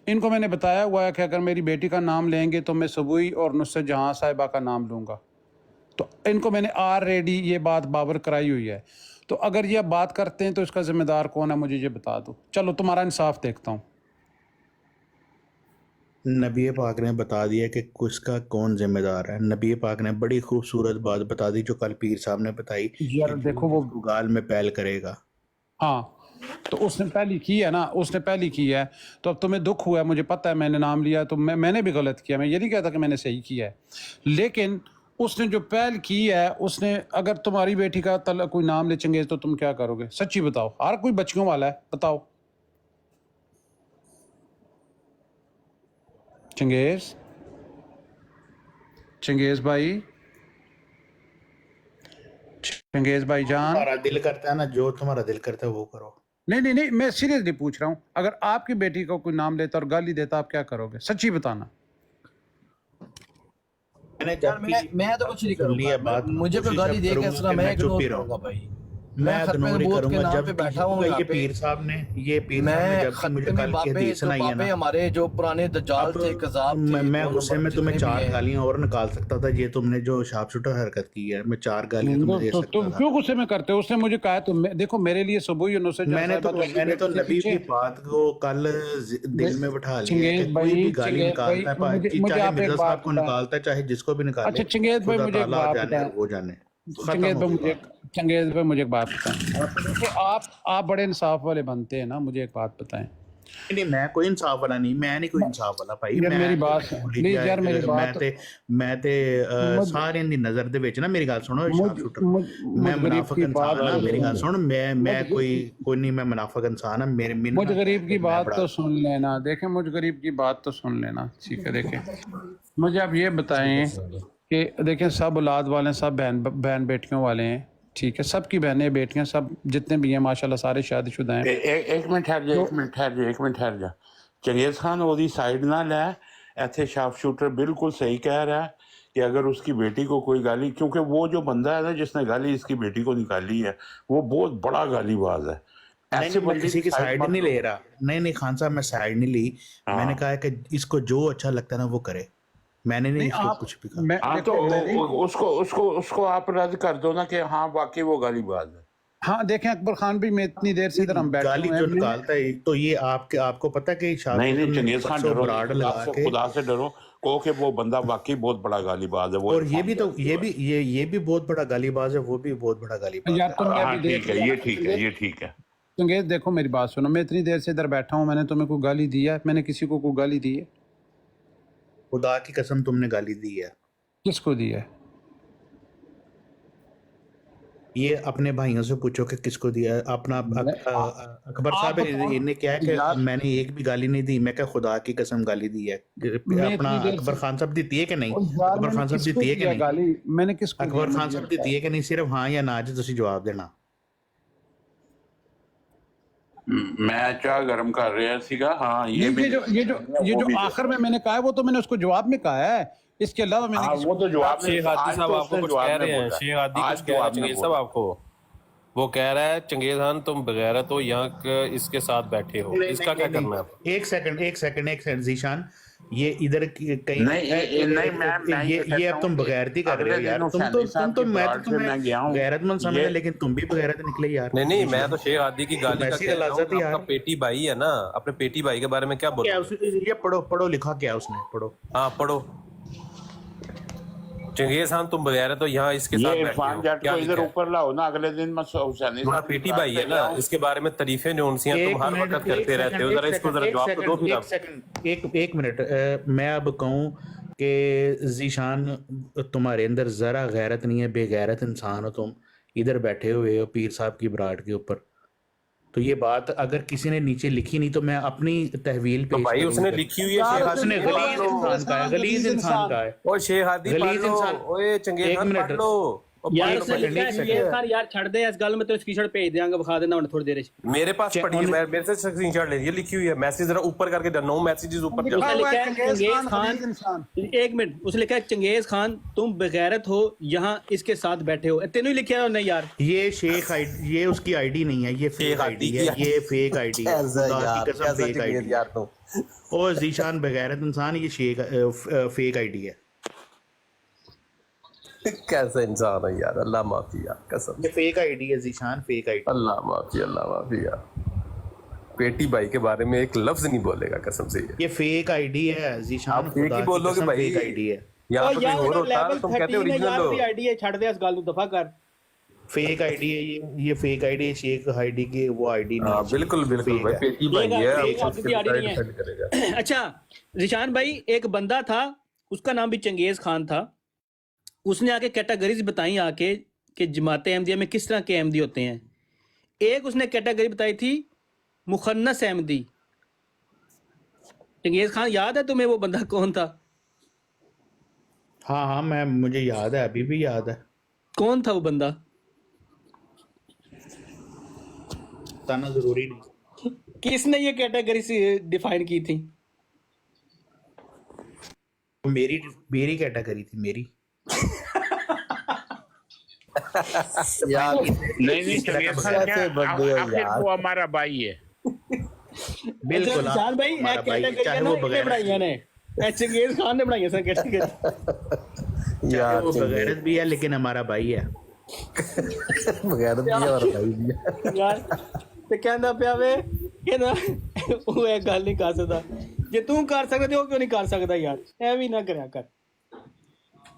इनको मैंने बताया हुआ है कि अगर मेरी बेटी का नाम लेंगे तो मैं सुबुई और नुसरत जहां साहिबा का नाम लूंगा। तो इनको मैंने ऑलरेडी ये बात बाबर कराई हुई है। तो अगर ये बात करते हैं तो इसका जिम्मेदार कौन है, मुझे ये बता दो। चलो तुम्हारा इंसाफ देखता हूँ। नबी पाक ने बता दिया कि किसका कौन जिम्मेदार है। नबी पाक ने बड़ी खूबसूरत बात बता दी जो कल पीर साहब ने बताई। यार देखो वो गाल में पहल करेगा। हाँ, तो उसने पहली की है ना, उसने पहली की है। तो अब तुम्हें दुख हुआ है, मुझे पता है, मैंने नाम लिया तो मैंने भी गलत किया। मैं ये नहीं कहता कि मैंने सही किया है, लेकिन उसने जो पहल की है, उसने अगर तुम्हारी बेटी का कोई नाम ले चंगेज तो तुम क्या करोगे? सच्ची बताओ। हर कोई बच्चियों वाला है, बताओ चंगेज भाई, चंगेज भाई जान। तुम्हारा दिल करता है ना, जो तुम्हारा दिल करता है वो करो। नहीं, मैं सीरियसली पूछ रहा हूँ। अगर आपकी बेटी को कोई नाम लेता और गाली देता, आप क्या करोगे? सच्ची बताना। मैं तो कुछ नहीं करूंगा। मुझे कोई गाली देगा इस तरह मैं इग्नोर करूंगा भाई। میں ختم اگنور ہی نبوت کے کروں گا نام جب پہ بیٹھا ہوں یہ یہاں پہ پیر صاحب نے جب کہ میں مجھے ختم کل کی بابے حدیث تو سنائی ہے بابے نا، ہمارے جو پرانے دجال اب تھے کذاب تھے میں دو غصے میں نمبر تمہیں جتنے 4 بھی ہیں، گالیاں اور نکال سکتا تھا، یہ تم نے جو شارپ شوٹر حرکت کی ہے میں 4 گالیاں تمہیں دے تو سکتا تم تھا۔ کیوں غصے میں کرتے ہو؟ اس نے مجھے کہا تو دیکھو میرے لیے صبح نصرت جان صاحبہ تو میں نے تو بیٹھی تھی نبی پیچھے۔ کی بات کو کل دل میں بٹھا لیا ہے کہ چنگیز کوئی بھائی، بھی گالی چنگیز بھائی، نکالتا ہے مجھے چاہے آپ ایک مرزا بات صاحب کو بتائیں۔ نکالتا ہے چاہے جس کو بھی نکالے، اچھا چنگیز بھائی خدا مجھے ایک تعالیٰ بات جانے بتائیں، اور وہ جانے، ختم چنگیز ہو بھائی گئی مجھے بات۔ چنگیز بھائی مجھے ایک بات بتائیں، دیکھو آپ بڑے انصاف والے بنتے ہیں نا، مجھے ایک بات بتائیں نہیں میں کوئی انصاف والا نہیں، میں نہیں کوئی انصاف والا بھائی، یار میری میں بات پلیز یار میری بات میں تے سارے دی نظر دے وچ نا، میری گل سنو شارپ شوٹر، میں مجھ غریب منافق کی انسان بات ہاں، میری گل سن، میں مجھ کوئی نہیں، میں منافق انسان ہاں، میرے مجھ غریب کی میں بات بڑا تو سن لینا، دیکھیں مجھ غریب کی بات تو سن لینا، ٹھیک ہے؟ دیکھیں مجھے آپ یہ بتائیں کہ دیکھیں سب اولاد والے ہیں، سب بہن بیٹیوں والے ہیں، ٹھیک ہے؟ سب کی بہنیں بیٹیاں سب جتنے بھی ہیں ماشاءاللہ سارے شادی شدہ ہیں۔ ایک منٹ ٹھہر جا، ایک منٹ ٹھہر جا۔ چنگیز خان وہی سائڈ نہ لے، ایتھے شارپ شوٹر بالکل صحیح کہہ رہا ہے کہ اگر اس کی بیٹی کو کوئی گالی، کیونکہ وہ جو بندہ ہے نا جس نے گالی اس کی بیٹی کو نکالی ہے وہ بہت بڑا گالی باز ہے، ایسے نہیں میں بندے کسی کی سائڈ مت نہیں لو۔ لے رہا، نہیں خان صاحب میں سائڈ نہیں لی، میں نے کہا کہ اس کو جو اچھا لگتا ہے نا وہ کرے، میں نے نہیں اس کو کچھ بھی کہا۔ ہاں تو اس کو آپ رد کر دو نا کہ ہاں واقعی وہ گالی باز ہے۔ ہاں دیکھیں اکبر خان بھی، میں اتنی دیر سے ادھر ہم بیٹھے گالی ہوئے جو ہیں، نکالتا ہے تو یہ آپ کو پتہ کہ شارپ شوٹر نہیں نے چنگیز خان پرسوں ڈرو براڈ لگا کے، خدا سے ڈرو، کہو کہ وہ بندہ واقعی بہت بڑا گالی باز ہے، وہ اور یہ بھی بہت بڑا گالی باز ہے، وہ بھی بہت بڑا گالی باز یار ہے۔ تم ہاں ٹھیک ہے، یہ ٹھیک ہے، یہ ٹھیک ہے۔ چنگیز دیکھو میری بات سنو، میں اتنی دیر سے ادھر بیٹھا ہوں، میں نے تمہیں کوئی گالی دی ہے؟ میں نے کسی کو کوئی گالی دی ہے؟ خدا کی قسم تم نے گالی دی ہے، کس کو دی ہے؟ یہ اپنے بھائیوں سے پوچھو کہ کس کو دیا ہے، اپنا اکبر صاحب نے کیا ہے کہ میں نے ایک بھی گالی نہیں دی، میں کہ خدا کی قسم گالی دی ہے، اپنا اکبر خان صاحب دیتی ہے کہ نہیں، اکبر خان صاحب دیتی ہے کہ نہیں، گالی میں نے کس کو اکبر خان صاحب دیتی ہے کہ نہیں، صرف ہاں یا نہ جی تسی جواب دینا۔ میں چاہ گرم کر رہا سیگا، ہاں یہ جو آخر میں نے کہا ہے وہ تو میں نے اس کو جواب میں کہا ہے، اس کے علاوہ میں نے وہ تو جواب شیخ عادی صاحب آپ کو کچھ کہہ رہے ہیں، شیخ عادی کچھ کہہ رہے ہیں چنگیز صاحب آپ کو، وہ کہہ رہا ہے چنگیز خان تم بغیرت ہو، یہاں اس کے ساتھ بیٹھے ہو، اس کا کیا کرنا ہے؟ ایک سیکنڈ ذیشان، یہ ادھر کہیں یہ اب تم بغیرتی کر رہے ہو یار، تم تو میں تمہیں غیرت مند سمجھا لیکن تم بھی بغیرت نکلے یار۔ نہیں میں تو شیخ عادی کی گالی کا کہہ رہا ہوں، لذت آپ یار، کا پیٹی بھائی ہے نا، اپنے پیٹی بھائی کے بارے میں کیا بولو؟ یہ پڑھو لکھا کیا اس نے، پڑھو۔ ہاں پڑھو، چنگیز خان تم بغیرت ہو، یہاں اس کے ساتھ یہ بیٹھے عرفان ہو، جٹ کیا کو لکھا ادھر ہے؟ اوپر لاؤ نا، اگلے دن میں حسینی تمہارا صاحب پیٹی بھائی ہے نا، اس کے بارے میں تعریفیں نونسیاں تم ہر وقت کرتے رہتے ہو، ذرا اس کو ذرا جواب تو دو پھر آپ۔ ایک منٹ، میں اب کہوں کہ ذیشان تمہارے اندر ذرا غیرت نہیں ہے، بے غیرت انسان ہو تم، ادھر بیٹھے ہوئے ہو پیر صاحب کی براڈ کے اوپر، تو یہ بات اگر کسی نے نیچے لکھی نہیں تو میں اپنی تحویل تو پیش بھائی کروں اس نے لکھی ہوئی ہے شیخ اس نے غلیظ انسان کا ہے، غلیظ انسان کا ہے، اور شیخ عادی پڑھ لو، اوے چنگیز خان پڑھ لو، یار چنگیز خان یار چھڑ دے اس گل میں، تو اسکرین شاٹ بھیج دیاں گا، بخا دینا ہن تھوڑی دیر وچ، میرے پاس پڑھی ہے، میں میرے سے اسکرین شاٹ لے، یہ لکھی ہوئی ہے، میسج ذرا اوپر کر کے نو میسیجز اوپر اس نے لکھا ہے چنگیز خان، ایک منٹ، اس نے لکھا ہے چنگیز خان تم بغیرت ہو، یہاں اس کے ساتھ بیٹھے ہو، تینوں ہی لکھا ہے نہیں یار؟ یہ شیخ یہ اس کی آئی ڈی نہیں ہے، یہ فیک آئی ڈی ہے، یہ فیک آئی ڈی ہے، خدا کی قسم فیک آئی ڈی ہے، اور ذیشان بغیرت انسان، یہ فیک آئی ڈی ہے، کیسا انسان ہے یار، اللہ معافی یار، قسم یہ فیک آئی ڈی ہے ذیشان، فیک آئی ڈی، اللہ معافی یار، پیٹی بھائی کے بارے میں ایک لفظ نہیں بولے گا قسم سے، یہ فیک آئی ڈی ہے ذیشان، آپ فیک ہی بولو گے بھائی، فیک آئی ڈی ہے، یہاں پہ کوئی اور ہوتا تم کہتے اوریجنل ہو، آئی ڈی ہے، چھڑ دے اس گل نوں، دفع کر، فیک آئی ڈی ہے یہ فیک آئی ڈی ہے، شیخ آئی ڈی کی وہ آئی ڈی نہیں ہے، بالکل بھائی پیٹی بھائی ہے، اچھا ذیشان بھائی، ایک بندہ تھا اس کا نام بھی چنگیز خان تھا، اس نے آ کے کیٹیگریز بتائیں آ کے کہ جماعت احمدیہ میں کس طرح کے احمدی ہوتے ہیں، ایک اس نے کیٹیگری بتائی تھی مخنث احمدی، چنگیز خان یاد ہے تمہیں وہ بندہ کون تھا؟ ہاں مجھے یاد ہے، ابھی بھی یاد ہے، کون تھا وہ بندہ؟ بتانا ضروری نہیں، کس نے یہ کیٹیگری سے ڈیفائن کی تھی؟ میری کیٹیگری تھی، میری यार नहीं चंगेज खान क्या आखिर वो हमारा भाई है। बिल्कुल निशान भाई हमारा भाई, चाहे वो बगैर बनाइया ने चंगेज खान ने बनाई सर चाहे वो बगैरत भी है लेकिन हमारा भाई है। ਯਾਰ ਤੇ ਕਹਿੰਦਾ ਪਿਆ ਵੇ ਕਹਿੰਦਾ ਉਹ ਇਹ ਗੱਲ ਨਹੀਂ ਕਰ ਸਕਦਾ, ਜੇ ਤੂੰ ਕਰ ਸਕਦਾ ਤੇ ਉਹ ਕਿਉਂ ਨਹੀਂ ਕਰ ਸਕਦਾ ਯਾਰ, ਐਵੇਂ ਨਾ ਕਰਿਆ ਕਰ।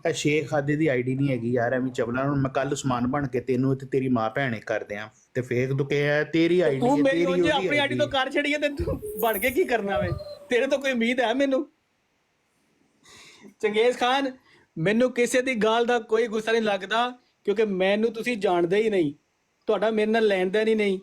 ਇਹ ਸ਼ੇਖ ਖਾਦੀ ਦੀ ਆਈਡੀ ਨਹੀਂ ਹੈਗੀ ਯਾਰ, ਐਵੇਂ ਚਵਲਾ ਨੂੰ ਮੈਂ ਕੱਲ ਉਸਮਾਨ ਬਣ ਕੇ ਤੈਨੂੰ ਤੇ ਤੇਰੀ ਮਾਂ ਭੈਣੇ ਕਰਦੇ ਆ ਤੇ ਫੇਕ ਤੂੰ ਕਿਹਾ ਤੇਰੀ ਆਈਡੀ ਤੂੰ ਹੈ ਮੇਰੀ ਤੇਰੀ ਉਹ ਆਪਣੀ ਆਈਡੀ ਤੋਂ ਕਰ ਛੜੀਏ ਤੇ ਤੂੰ ਬਣ ਕੇ ਕੀ ਕਰਨਾ ਵੇ, ਤੇਰੇ ਤੋਂ ਕੋਈ ਉਮੀਦ ਹੈ ਮੈਨੂੰ? ਚੰਗੇਜ਼ ਖਾਨ ਮੈਨੂੰ ਕਿਸੇ ਦੀ ਗੱਲ ਦਾ ਕੋਈ ਗੁੱਸਾ ਨਹੀਂ ਲੱਗਦਾ, ਕਿਉਂਕਿ ਮੈਨੂੰ ਤੁਸੀਂ ਜਾਣਦੇ ਹੀ ਨਹੀਂ, ਤੁਹਾਡਾ ਮੇਰੇ ਨਾਲ ਲੈਣ ਦੇਣ ਹੀ ਨਹੀਂ।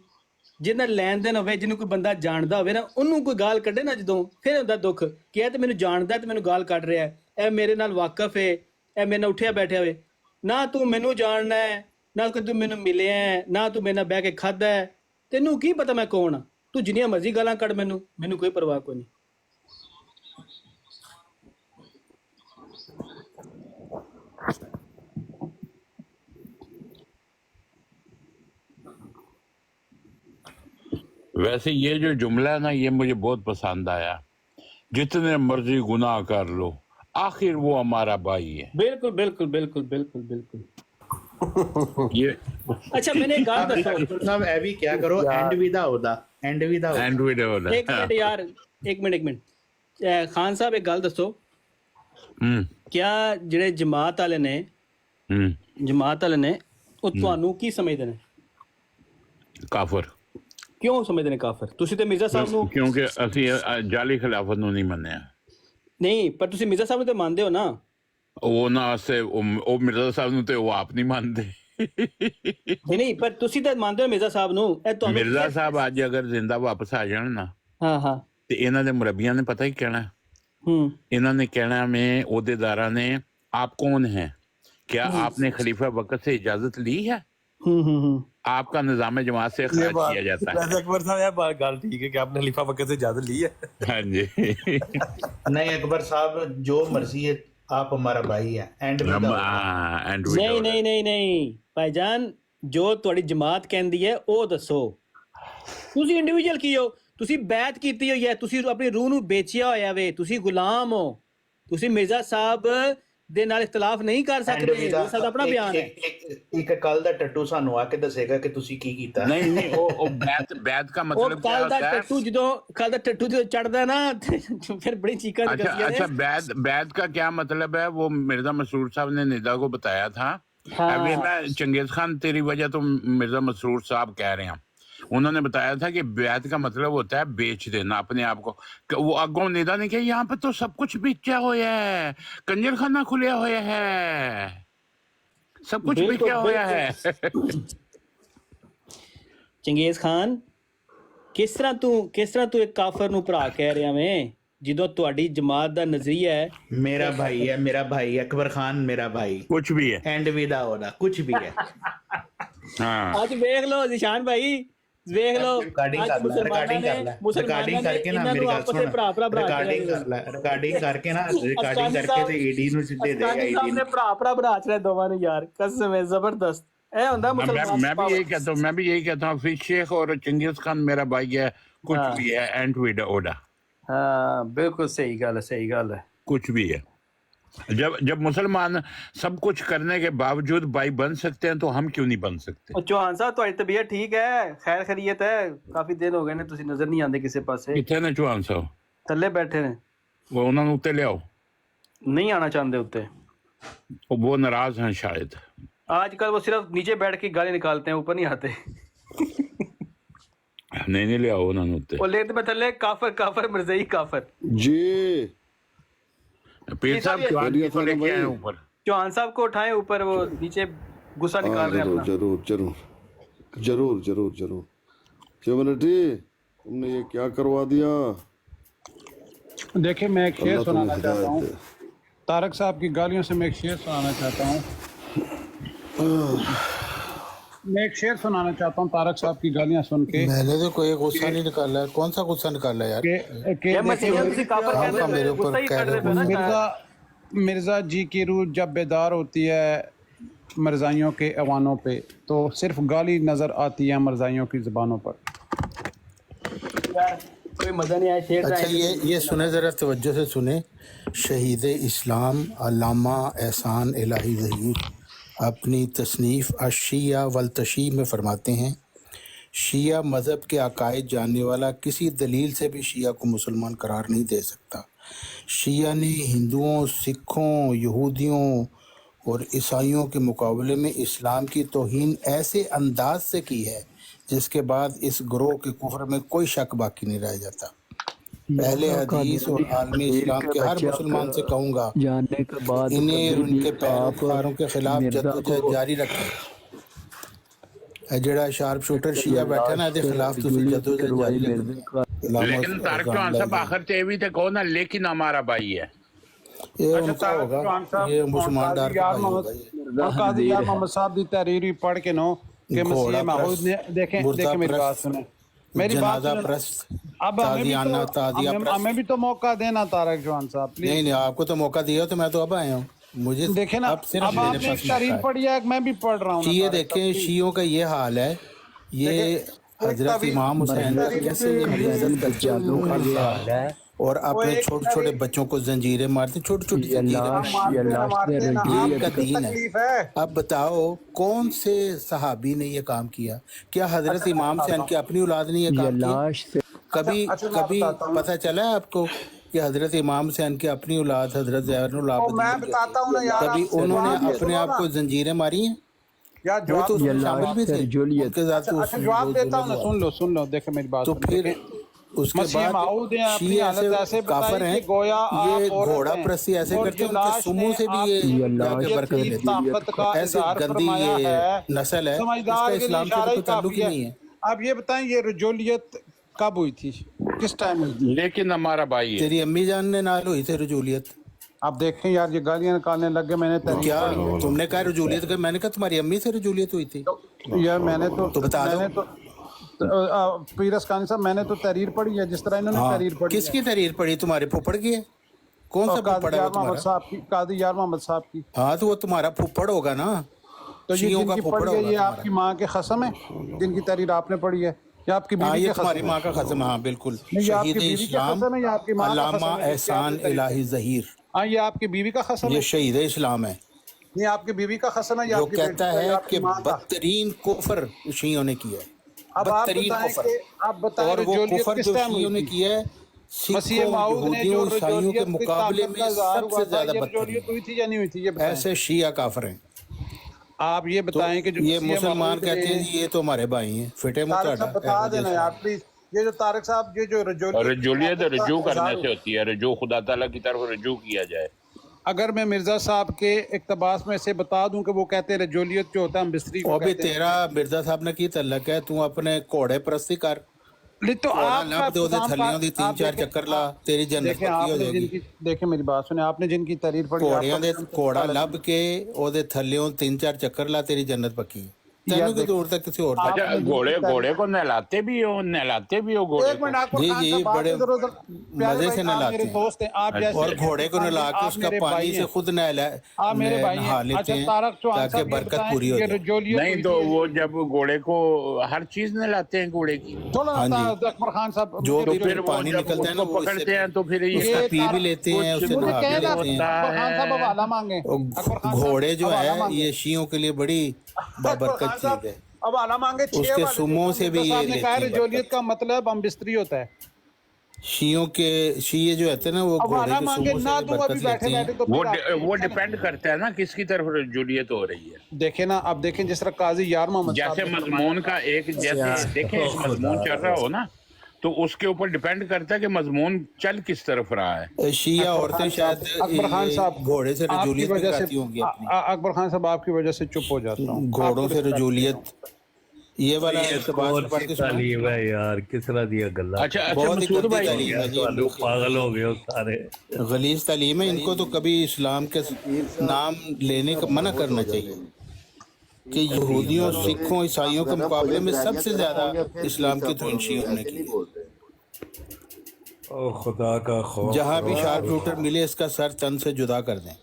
ਜਿਹਦੇ ਨਾਲ ਲੈਣ ਦੇਣ ਹੋਵੇ, ਜਿਹਨੂੰ ਕੋਈ ਬੰਦਾ ਜਾਣਦਾ ਹੋਵੇ ਨਾ, ਉਹਨੂੰ ਕੋਈ ਗਾਲ ਕੱਢੇ ਨਾ ਜਦੋਂ, ਫਿਰ ਹੁੰਦਾ ਦੁੱਖ ਕਿ ਇਹ ਤੇ ਮੈਨੂੰ ਜਾਣਦਾ ਤੇ ਮੈਨੂੰ ਗਾਲ ਕੱਢ ਰਿਹਾ, ਇਹ ਮੇਰੇ ਨਾਲ ਵਾਕਫ ਹੈ, ਇਹ ਮੇਰੇ ਨਾਲ ਉੱਠਿਆ ਬੈਠਿਆ ਹੋਵੇ। ਨਾ ਤੂੰ ਮੈਨੂੰ ਜਾਣਦਾ ਹੈ, ਨਾ ਤੂੰ ਮੈਨੂੰ ਮਿਲਿਆ ਹੈ, ਨਾ ਤੂੰ ਮੇਰੇ ਨਾਲ ਬਹਿ ਕੇ ਖਾਧਾ ਹੈ, ਤੈਨੂੰ ਕੀ ਪਤਾ ਮੈਂ ਕੌਣ ਆ? ਤੂੰ ਜਿੰਨੀਆਂ ਮਰਜ਼ੀ ਗਾਲਾਂ ਕੱਢ ਮੈਨੂੰ ਕੋਈ ਪਰਵਾਹ ਕੋਈ ਨਹੀਂ। वैसे ये जो जुमला है ना, ये मुझे बहुत पसंद आया, जितने मर्जी गुनाह कर लो आखिर वो हमारा भाई है। बिल्कुल बिल्कुल बिल्कुल बिल्कुल बिल्कुल ये अच्छा मैंने एक गाल दसो साहब ए भी क्या करो एंड विदा होदा एंड विदा होदा एक मिनट यार एक मिनट खान साहब एक गाल दसो क्या ਜਿਹੜੇ ਜਮਾਤ ਵਾਲੇ ਨੇ ਉਹ ਤੁਹਾਨੂੰ ਕੀ ਸਮਝਦੇ ਨੇ? ਕਾਫਰ ਕਿਉਂ ਸਮਝਦੇ ਨੇ ਕਾਫਰ? ਤੁਸੀਂ ਤੇ ਮਿਰਜ਼ਾ ਸਾਹਿਬ ਨੂੰ ਕਿਉਂਕਿ ਅਸੀਂ ਜਾਲੀ ਖਿਲਾਫਤ ਨੂੰ ਨਹੀਂ ਮੰਨਿਆ। ਨਹੀਂ ਪਰ ਤੁਸੀਂ ਮਿਰਜ਼ਾ ਸਾਹਿਬ ਨੂੰ ਤੇ ਮੰਨਦੇ ਹੋ ਨਾ। ਉਹ ਨਾ ਸੇ ਉਹ ਮਿਰਜ਼ਾ ਸਾਹਿਬ ਨੂੰ ਤੇ ਉਹ ਆਪ ਨਹੀਂ ਮੰਨਦੇ। ਨਹੀਂ ਪਰ ਤੁਸੀਂ ਤਾਂ ਮੰਨਦੇ ਹੋ ਮਿਰਜ਼ਾ ਸਾਹਿਬ ਨੂੰ। ਇਹ ਤੁਹਾਨੂੰ ਮਿਰਜ਼ਾ ਸਾਹਿਬ ਅੱਜ ਅਗਰ ਜ਼ਿੰਦਾ ਵਾਪਸ ਆ ਜਾਣ ਨਾ, ਹਾਂ ਤੇ ਇਹਨਾਂ ਦੇ ਮੁਰੱਬੀਆਂ ਨੇ ਪਤਾ ਹੀ ਕਹਿਣਾ, इन्होंने कहना में ओहदेदारा ने आप कौन हैं, क्या आपने खलीफा वक़्त से इजाजत ली है? आपका निज़ाम जमात से खराज किया जाता है। अकबर साहब यार गल ठीक है कि आपने खलीफा वक़्त से इजाजत ली है। हाँ जी नहीं अकबर साहब जो मर्जी है आप हमारा भाई है एंड नहीं नहीं नहीं नहीं भाईजान जो तुहाडी जमात कहंदी है ਉਹ ਦੱਸੋ। ਤੁਸੀਂ ਇੰਡੀਵਿਜੂਅਲ ਕੀ ਹੋ? ਤੁਸੀਂ ਬੈਤ ਕੀਤੀ ਹੋਈ ਹੈ, ਤੁਸੀਂ ਆਪਣੀ ਰੂਹ ਨੂੰ ਵੇਚਿਆ ਹੋਇਆ ਵੇ, ਤੁਸੀਂ ਗੁਲਾਮ ਹੋ, ਤੁਸੀਂ ਮਿਰਜ਼ਾ ਸਾਹਿਬ ਦੇ ਨਾਲ ਇਖਤਲਾਫ ਨਹੀਂ ਕਰ ਸਕਦੇ। ਮਿਰਜ਼ਾ ਸਾਹਿਬ ਦਾ ਆਪਣਾ ਬਿਆਨ ਹੈ। ਇੱਕ ਕੱਲ ਦਾ ਟੱਟੂ ਸਾਨੂੰ ਆ ਕੇ ਦੱਸੇਗਾ ਕਿ ਤੁਸੀਂ ਕੀ ਕੀਤਾ। ਨਹੀਂ ਨਹੀਂ ਉਹ ਬੈਤ ਦਾ ਮਤਲਬ ਕੀ ਹੁੰਦਾ ਹੈ? ਕੱਲ ਦਾ ਟੱਟੂ ਜਦੋਂ ਚੜਦਾ ਨਾ ਫਿਰ बड़ी चीखा निकलती है। अच्छा बैत का क्या मतलब है? वो मिर्जा मसरूर साहब ने निदा को बताया था। अभी मैं चंगेज खान तेरी वजह तो मिर्जा मसरूर साहब कह रहे हैं, उन्होंने बताया था कि बैत का मतलब होता है बेच देना अपने आप को। वो अगों निदा ने कहा यहाँ पे तो सब कुछ बेचा होया है, कंजर खाना खुलिया होया है, सब कुछ बेचा होया है। ਚੰਗੇਜ਼ ਖਾਨ ਕਿਸ ਤਰ੍ਹਾਂ ਤੂੰ ਇੱਕ ਕਾਫਰ ਨੂੰ ਭਰਾ ਕਹਿ ਰਿਹਾ ਵੇਂ ਜਦੋਂ ਤੁਹਾਡੀ ਜਮਾਤ ਦਾ ਨਜ਼ਰੀਆ ਹੈ मेरा भाई है, मेरा भाई अकबर खान मेरा भाई कुछ भी है एंड विदा होना कुछ भी है। हाँ ਅੱਜ ਵੇਖ ਲਓ ਨਿਸ਼ਾਨ ਭਾਈ ਵੇਖ ਲਓ रिकॉर्डिंग करके ना मेरी गल सुन रिकॉर्डिंग करके ना रिकॉर्डिंग करके ते एडी नु दे देगा एडी ने भरा बना चले दोवां ਨੂੰ ਯਾਰ कसम है जबरदस्त। ਇਹ ਹੁੰਦਾ ਮੁਸਲਮਾਨ। मैं भी यही कहता हूँ फिर शेख और चंगेज खान मेरा भाई है, कुछ भी है एंड विदा ओडा। हाँ बिल्कुल सही गल है कुछ भी है। जब मुसलमान सब कुछ करने के बावजूद भाई बन सकते हैं तो हम क्यों नहीं बन सकते? और चौहान साहब तुम्हारी तबीयत ठीक है, खैर खैरियत है? काफी दिन हो गए ने तुसी नजर नहीं आंदे किसी पासे। किथे ने चौहान साहब? थल्ले बैठे ने। वो उन्होंने उत्ते ले आओ। नहीं आना चाहते उत्ते, वो नाराज हैं शायद। आजकल वो सिर्फ नीचे बैठ के गाली निकालते हैं, ऊपर नहीं आते। नहीं ले आओ उन्होंने उत्ते। वो लेते में थल्ले काफर मिर्ज़ई काफर जी। पीर साहब को लेके आए ऊपर, चौहान साहब को उठाएं ऊपर, वो नीचे गुस्सा निकाल रहे हैं अपना। जरूर कम्युनिटी तुमने ये क्या करवा दिया? देखिए मैं एक शेर सुनाना चाहता हूँ, तारक साहब की गालियों से मैं एक शेर सुनाना चाहता हूँ। मैं एक शेर सुनाना चाहता हूँ तारक साहब की गालियां सुन के। मैंने तो कोई गुस्सा नहीं निकाला है। कौन सा गुस्सा निकाला यार? मेरे ऊपर मिर्जा जी की रूह जब बेदार होती है مرزائیوں کے ایوانوں پہ، تو صرف گالی نظر آتی ہے مرزائیوں کی زبانوں پر۔ کوئی مزہ نہیں آیا شعر اچھا یہ سنیں ذرا توجہ سے سنیں، شہید اسلام علامہ احسان الہی ظہیر اپنی تصنیف الشیعہ والتشیع میں فرماتے ہیں، شیعہ مذہب کے عقائد جاننے والا کسی دلیل سے بھی شیعہ کو مسلمان قرار نہیں دے سکتا۔ شیعہ نے ہندوؤں، سکھوں، یہودیوں اور عیسائیوں کے مقابلے میں اسلام کی توہین ایسے انداز سے کی ہے جس کے بعد اس گروہ کے کفر میں کوئی شک باقی نہیں رہ جاتا۔ اہل حدیث اور عالم اسلام کے ہر مسلمان سے کہوں گا انہیں اور ان کے پیروکاروں کے خلاف جدوجہد جاری رکھیں۔ جڑا شارپ شوٹر شیعہ بیٹھا نا دے خلاف تسی جدوجہد جاری رکھیں۔ لیکن طارق چوہان صاحب آخر تے بھی تے کہو نا لیکن ہمارا بھائی ہے، یہ ان کا ہوگا، یہ مسلمان ڈار کا بھائی ہوگا۔ اور قاضی یار محمد صاحب دی تحریر بھی پڑھ کے نو کہ مسیح معود نے دیکھیں میری بات سنیں، میری بات سنیں۔ اب ہمیں بھی تو موقع دینا طارق چوہان صاحب پلیز۔ نہیں آپ کو تو موقع دیا تو میں تو اب آیا ہوں، مجھے دیکھیں نا اب آپ نے تحریر پڑھی ہے، میں بھی پڑھ رہا ہوں۔ یہ دیکھیں شیعوں کا یہ حال ہے، یہ حضرت امام حسین کا کیسے یہ عزت کرتے ہیں اور اپنے چھوٹے چھوٹے بچوں کو زنجیریں مارتے، چھوٹی چھوٹی زنجیریں، یہ کا دین ہے۔ اب بتاؤ کون سے صحابی نے یہ کام کیا؟ کیا حضرت امام حسین کی اپنی اولاد نے یہ کام کیا؟ کبھی پتہ چلا ہے آپ کو کہ حضرت امام حسین کی اپنی اولاد حضرت زین العابدین کبھی انہوں نے اپنے آپ کو زنجیریں ماری ہیں؟ وہ تو اس میں شامل بھی تھے، ان کے ذات جواب دیتا ہوں، سن لو دیکھیں میری بات۔ تو پھر اس کے بعد شیعہ ایسے کافر ہیں، یہ گھوڑا پرستی ایسے کرتے ہیں، ان کے سموں سے بھی یہ جا کے برکت لیتی ہے۔ ایسے گندی یہ نسل ہے، اس کا اسلام سے کوئی تعلق ہی نہیں ہے۔ آپ یہ بتائیں یہ رجولیت کب ہوئی تھی، کس ٹائم ہوئی تھی؟ لیکن ہمارا بھائی ہے۔ تیری امی جان نے نال ہوئی تھی رجولیت۔ آپ دیکھیں یار یہ گالیاں نکالنے لگ گئے، میں نے کیا تم نے کہا رجولیت کا؟ میں نے کہا تمہاری امی سے رجولیت ہوئی تھی یار، میں نے تو بتا دو۔ پیر اسکانی صاحب میں نے تو تحریر پڑھی ہے جس طرح انہوں نے تحریر پڑھی۔ کس کی تحریر پڑھی؟ تمہارے پھوپڑ کی ہے؟ کون سا پھوپڑ ہے وہ تمہارا؟ قاضی یار محمد صاحب کی۔ ہاں تو وہ تمہارا پھوپڑ ہوگا نا، تو یہ جن کی پڑھی ہے یہ آپ کی ماں کے قسم ہے جن کی تحریر آپ نے پڑھی ہے، یا آپ کی بیوی کے قسم؟ تمہاری ماں کا قسم، ہاں بالکل۔ شہید اسلام علامہ احسان الہی ظہیر، ہاں یہ آپ کی بیوی کا قسم ہے؟ یہ شہید اسلام ہے، یہ آپ کی بیوی کا قسم ہے؟ جو کہتا ہے کہ بدترین کفر شیعوں نے کیا ہے، بدترین کفر، اور وہ کفر جو شیعوں نے کیا ہے سکھوں، یہودیوں، عیسائیوں کے مقابلے میں سب سے زیادہ بدترین۔ ایسے شیعہ کافر ہیں۔ آپ یہ بتائیں کہ یہ مسلمان کہتے ہیں یہ تو ہمارے بھائی ہیں، فٹے متعدد بتا دینا یار پلیز۔ یہ جو طارق صاحب یہ جو رجولیت رجوع کرنے سے ہوتی ہے، رجوع خدا تعالیٰ کی طرف رجوع کیا جائے۔ اگر میں مرزا صاحب کے اقتباس میں سے بتا دوں کہ وہ کہتے ہیں رجولیت جو ہوتا ہے ہم بستری کو کہتے ہیں۔ تیرا مرزا صاحب نے کی تعلق ہے، تو اپنے گھوڑے پرستی کر، گھوڑا لب دے دے تھلیوں دی 3-4 چکر لا، تیری جنت پکی ہو جائے گی۔ دیکھیں میری بات سنیں، آپ نے جن کی تحریر پڑھی گھوڑا لب کے او دے تھلیوں 3-4 چکر لا، تیری جنت پکی۔ تینوں کی دور تک کسی اور تک۔ اچھا گھوڑے کو نہلاتے بھی ہو گھوڑے کو؟ جی بڑے مزے سے نہلاتے ہیں، اور گھوڑے کو نہلا کے اس کا پانی سے خود نہا لیتے ہیں تاکہ برکت پوری ہو جائے۔ نہیں تو وہ جب گھوڑے کو ہر چیز نہلاتے ہیں گھوڑے کی، ہاں جی، اکبر خان صاحب جو بھی پانی نکلتا ہے نا وہ پکڑتے ہیں تو پھر اس کا پی بھی لیتے ہیں، اسے نہا بھی لیتے ہیں۔ گھوڑے جو ہے یہ شیعوں کے لیے بڑی بابرکت چیز ہے، اب اعلیٰ مانگے اس کے سموں سے بھی یہ لیتے ہیں۔ رجولیت کا مطلب ہم بستری ہوتا ہے، شیعوں کے شیعہ جو ہوتے ہیں نا وہ گھوڑے کے سموں سے برکت لیتے ہیں۔ وہ ڈیپینڈ کرتا ہے نا کس کی طرف رجولیت ہو رہی ہے۔ دیکھیں نا اب دیکھیں جس طرح قاضی یار محمد جیسے مضمون کا ایک جیسے دیکھیں مضمون چل رہا ہو نا تو اس کے اوپر ڈیپینڈ کرتا ہے کہ مضمون چل کس طرف رہا ہے۔ شیعہ عورتیں شاید اکبر خان صاحب گھوڑے سے رجولیت بھی کرتی ہوں گی اپنی۔ اکبر خان صاحب آپ کی وجہ سے چپ ہو جاتا ہوں، گھوڑوں سے رجولیت یہ والا اقتباس پڑھ کے تعلیم ہے یار، کس طرح دیا گلا۔ اچھا بہت ہی مسعود گندی بھائی تعلیم ہے جی، پاگل ہو گئے سارے، غلیظ تعلیم ہے۔ ان کو تو کبھی اسلام کے نام لینے کا منع کرنا چاہیے کہ یہودیوں، سکھوں، عیسائیوں کے مقابلے میں سب سے زیادہ اسلام کی توہین شیعوں نے کی۔ او خدا کا خوف، جہاں بھی شارپ شوٹر ملے اس کا سر تن سے جدا کر دیں۔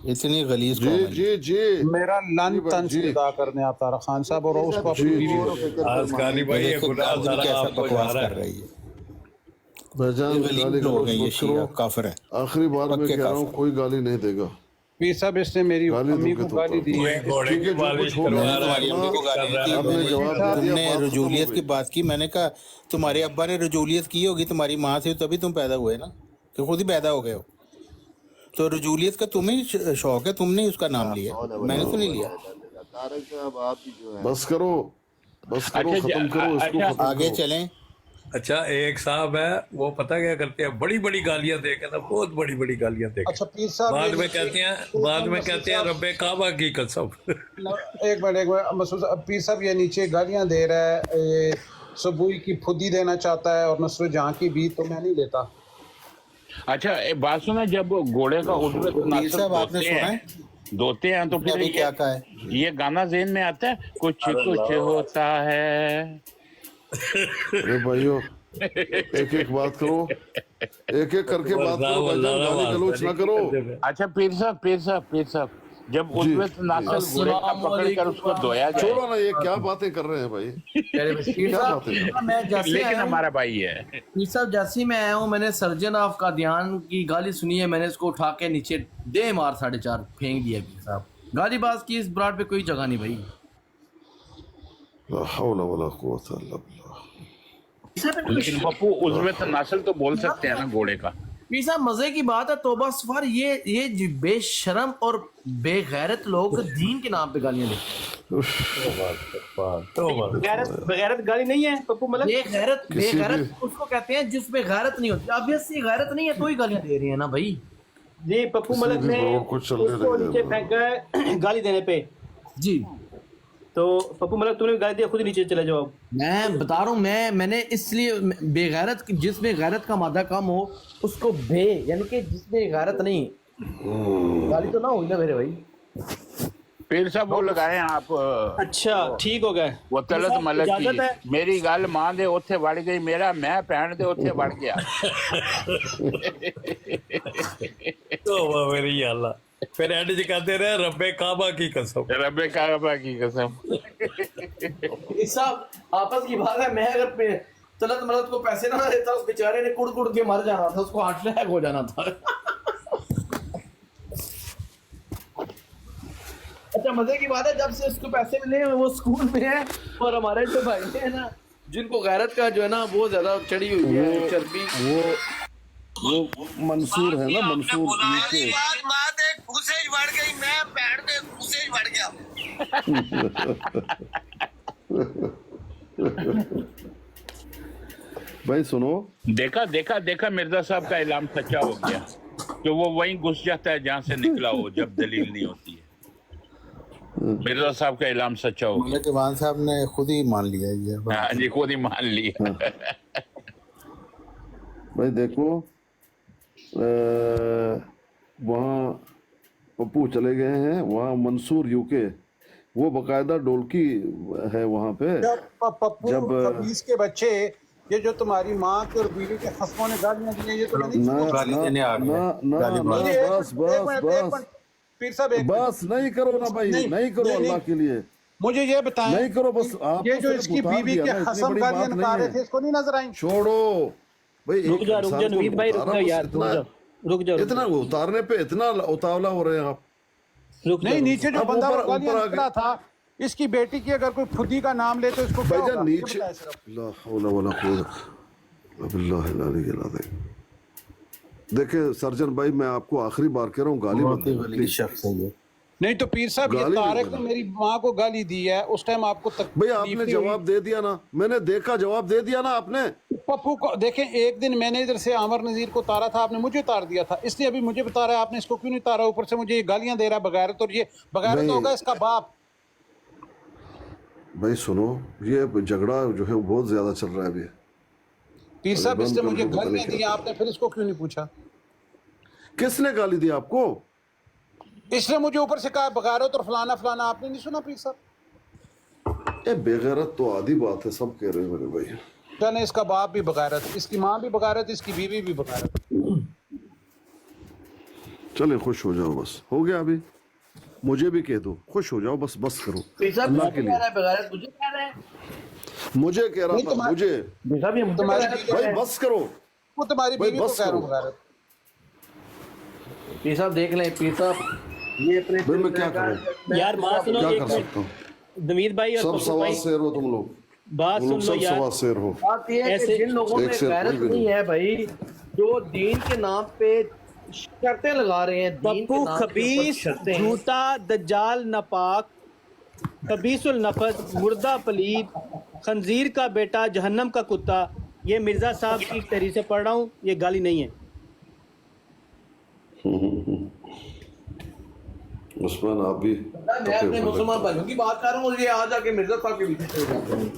इतनी गलीज जी जी जी मेरा लन तन से अदा करने आता रहा खान साहब, और उसको अपनी बीवी आज काली भाई ये गुनाह सारा कैसा आपको जा बकवास रहा कर है। रही है। भाईजान गलीज गाली लोग हैं ये गलौज मत शिया, करो। काफिर है। आखिरी बार मैं पक्के कह रहा हूँ काफिर। कोई गाली नहीं देगा। पीर साहब इसने मेरी गाली अम्मी दूंगे को तो गाली दी है। घोड़े ठीक की है, जो मालिश कुछ हो करवा गया, रहा तुम्हारी अम्मी को गाली नहीं दी, आपने जवाब दे दिया, तुमने बात खत्म हो रजूलियत गई। की बात की। मैंने कहा तुम्हारे अब्बा ने रजूलियत की होगी तुम्हारी माँ से, तभी तुम पैदा हुए ना, कि खुद ही पैदा हो गए हो। तो रजूलियत का तुम्हें ही शौक है, तुमने ही उसका नाम लिया, मैंने तो नहीं लिया। बस करो, बस करो, अच्छा, खत्म करो इसको, अच्छा, खत्म आगे करो। चलें। अच्छा एक साहब है वो पता क्या करते हैं, बड़ी बड़ी गालियां दे के ना, बहुत बड़ी बड़ी गालियां दे के अच्छा पीर साहब बाद ये में कहते हैं, बाद में कहते हैं रब्बे काबा की कसम। एक मिनट मसूद पीर साहब ये नीचे गालियां दे रहा है, ये सुबुई की फुद्दी देना चाहता है और नस्र जहाँ की भी, तो मैं नहीं लेता। अच्छा एक बात सुना, जब घोड़े का उजवे पीर साहब आपने सुना है धोते हैं तो फिर अभी क्या कहा है? ये गाना ज़हन में आता है, कुछ कुछ होता है। अरे भाइयों एक एक बात करो, एक एक करके बात करो भाईजान, गाली गलौज ना करो। अच्छा पीर साहब जब उजवे नासल घोड़े का पकड़ कर उसको धोया जाए, छोड़ो ना, ये क्या बातें कर रहे हैं भाई, क्या बातें कर रहे हैं? मैं जैसे लेकिन आया हूँ, हमारा भाई है। पीर साहब जैसे ही मैं आया हूँ, मैंने सर्जन ऑफ का ध्यान की गाली सुनी है, मैंने इसको उठा के नीचे दे मार 4.5 फेंक दिया। पीर साहब गालीबाज की इस ब्राड पे कोई जगह नहीं भाई। ला हौला वला कुव्वता इल्ला बिल्लाह। लेकिन पप्पू उजवे नासल तो बोल सकते हैं ना घोड़े का। पीर साहब मजे की बात है, तौबा सफार, ये जो बेशरम और बेगैरत लोग दीन के नाम पे गालियां देते गैरत गाली नहीं है पप्पू मतलब। बेगैरत उसको कहते हैं जिसमें गैरत नहीं होती। ऑब्वियसली गैरत नहीं है तो ही गालियां दे रही है ना भाई। जी पप्पू मलक ने कुछ चल रहा उसको है। नीचे फेंका है गाली देने पे। जी तो पप्पू मलक तूने गाली दिया, खुद ही नीचे चले जाओ। मैं बता रहा हूँ, मैंने इसलिए बेगैरत, जिसमें गैरत का मादा कम हो उसको बे, यानी कि जिसमें गैरत नहीं, गाली तो ना हुई ना मेरे भाई। पीर साहब वो लगाए आप। अच्छा ठीक हो गए, वो तलत मलक इजाजत है। की मेरी गल मां दे उत्थे वड़ गई, मेरा मैं भैन दे उत्थे वड़ गया। तो मेरी अल्लाह फिर एंड च कहते रहे रब्बे काबा की कसम, रब्बे काबा की कसम। इस साहब आपस की बात है, मैं अगर तलत मलत को पैसे ना देता उस बेचारे ने कुड़ कुड़ के मर जाना था, उसको हार्ट अटैक हो जाना था। अच्छा मजे की बात है, जब से उसको पैसे मिले वो स्कूल में है, और हमारे जो भाई है ना जिनको गैरत का जो है ना वो ज्यादा चढ़ी हुई है चर्बी। वो मंसूर है ना, मंसूर नीचे। भाई सुनो, देखा मिर्जा साहब का ऐलान सच्चा हो गया, तो वो वहीं घुस जाता है जहां से निकला हो जब दलील नहीं होती है। मिर्जा साहब का ऐलान सच्चा हो गया। जवान साहब ने खुद ही मान लिया ये। हाँ जी, खुद ही मान लिया। भाई देखो वहाँ पप्पू चले गए हैं, वहाँ मंसूर यूके, वो बकायदा ढोलकी है वहाँ पे। पप्पू जब कबीस के बच्चे, ये जो तुम्हारी माँ के और बीवी के खस्मों ने गालियां दी हैं, ये तो ना बस पीर साहब बस नहीं करो ना भाई, नहीं करो अल्लाह के लिए, मुझे ये बताएं, नहीं करो बस। आप ये जो इसकी बीवी के खस्म गालियां निकाल रहे थे, इसको नहीं नजर आई? छोड़ो भाई, रुक जा नवीद भाई, रुक जा यार, रुक जा। इतना उतारने पे इतना उतावला हो रहे हैं आप। नहीं, नीचे जो बंदा गालियां निकला था, इसकी बेटी की अगर कोई खुदी का नाम ले तो इसको क्या होगा? नीचे ला हौला वला कुव्वता बिल्लाहिल अलिय्यिल अज़ीम। देखिए सर्जन भाई, मैं आपको आखिरी बार कह रहा हूँ, गाली मत देना शख्स है ये। नहीं तो पीर साहब, ये तारिक ने मेरी माँ को गाली दी है, उस टाइम आपको भाई आपने जवाब दे दिया ना, मैंने देखा जवाब दे दिया ना आपने। पप्पू को देखें, एक दिन मैंने इधर से आमर नजीर को तारा था, आपने मुझे तार दिया था, इसलिए अभी मुझे बता रहा है आपने इसको क्यों नहीं तारा, ऊपर से मुझे ये गालियां दे रहा है बगैरत, और ये बगैरत होगा इसका बाप। भाई सुनो, ये झगड़ा जो है वो बहुत ज्यादा चल रहा है अभी। पीर साहब इसने मुझे गालियां दी, आपने फिर इसको क्यों नहीं पूछा? किसने गाली दी आपको? इसने मुझे ऊपर से कहा बगैरत और फलाना फलाना, आपने नहीं सुना पीर साहब? ये बेगैरत तो आधी बात है, सब कह रहे हैं मेरे भाई। जाने इसका बाप भी बगैरत, इसकी माँ भी बगैरत, इसकी बीवी भी बगैरत। चले खुश हो जाओ, बस हो गया। अभी मुझे भी कह दो, खुश हो जाओ, बस बस करो अल्लाह के लिए। मुझे कह रहा है, मुझे कह रहा था, मुझे भाई बस करो, वो तुम्हारी भाई बीवी को बस कह रहा करो। हूँ बगैरत। पीर साहब देख लें, पीर साहब ये अपने भाई मैं क्या करूँ, यार बात सुनो क्या एक कर मिनट, सकता हूँ। दमीर भाई और सब पप्पू सवा भाई शेर हो तुम लोग, बात तुम सुन लोग लो सब यार। सवा शेर हो। बात ये है कि ऐसे- जिन लोगों में एक से गैरत कोई भी नहीं है भाई, जो दीन के नाम पे शर्तें लगा रहे हैं, दीन पप्पू के नाम के ऊपर खबीस, शर्तें हैं। झूठा, दज्जाल, नापाक, खबीसुल नफस, मुर्दा पलीद, खंजीर का बेटा, जहन्नम का कुत्ता, ये मिर्जा साहब की तहरीर से पढ़ रहा हूँ, ये गाली नहीं है। उस्मान आप भी मैं अपने मुसलमान भाइयों की बात कर रहा हूँ, ये आ जाके मिर्जा साहब के पीछे चले जाते हैं।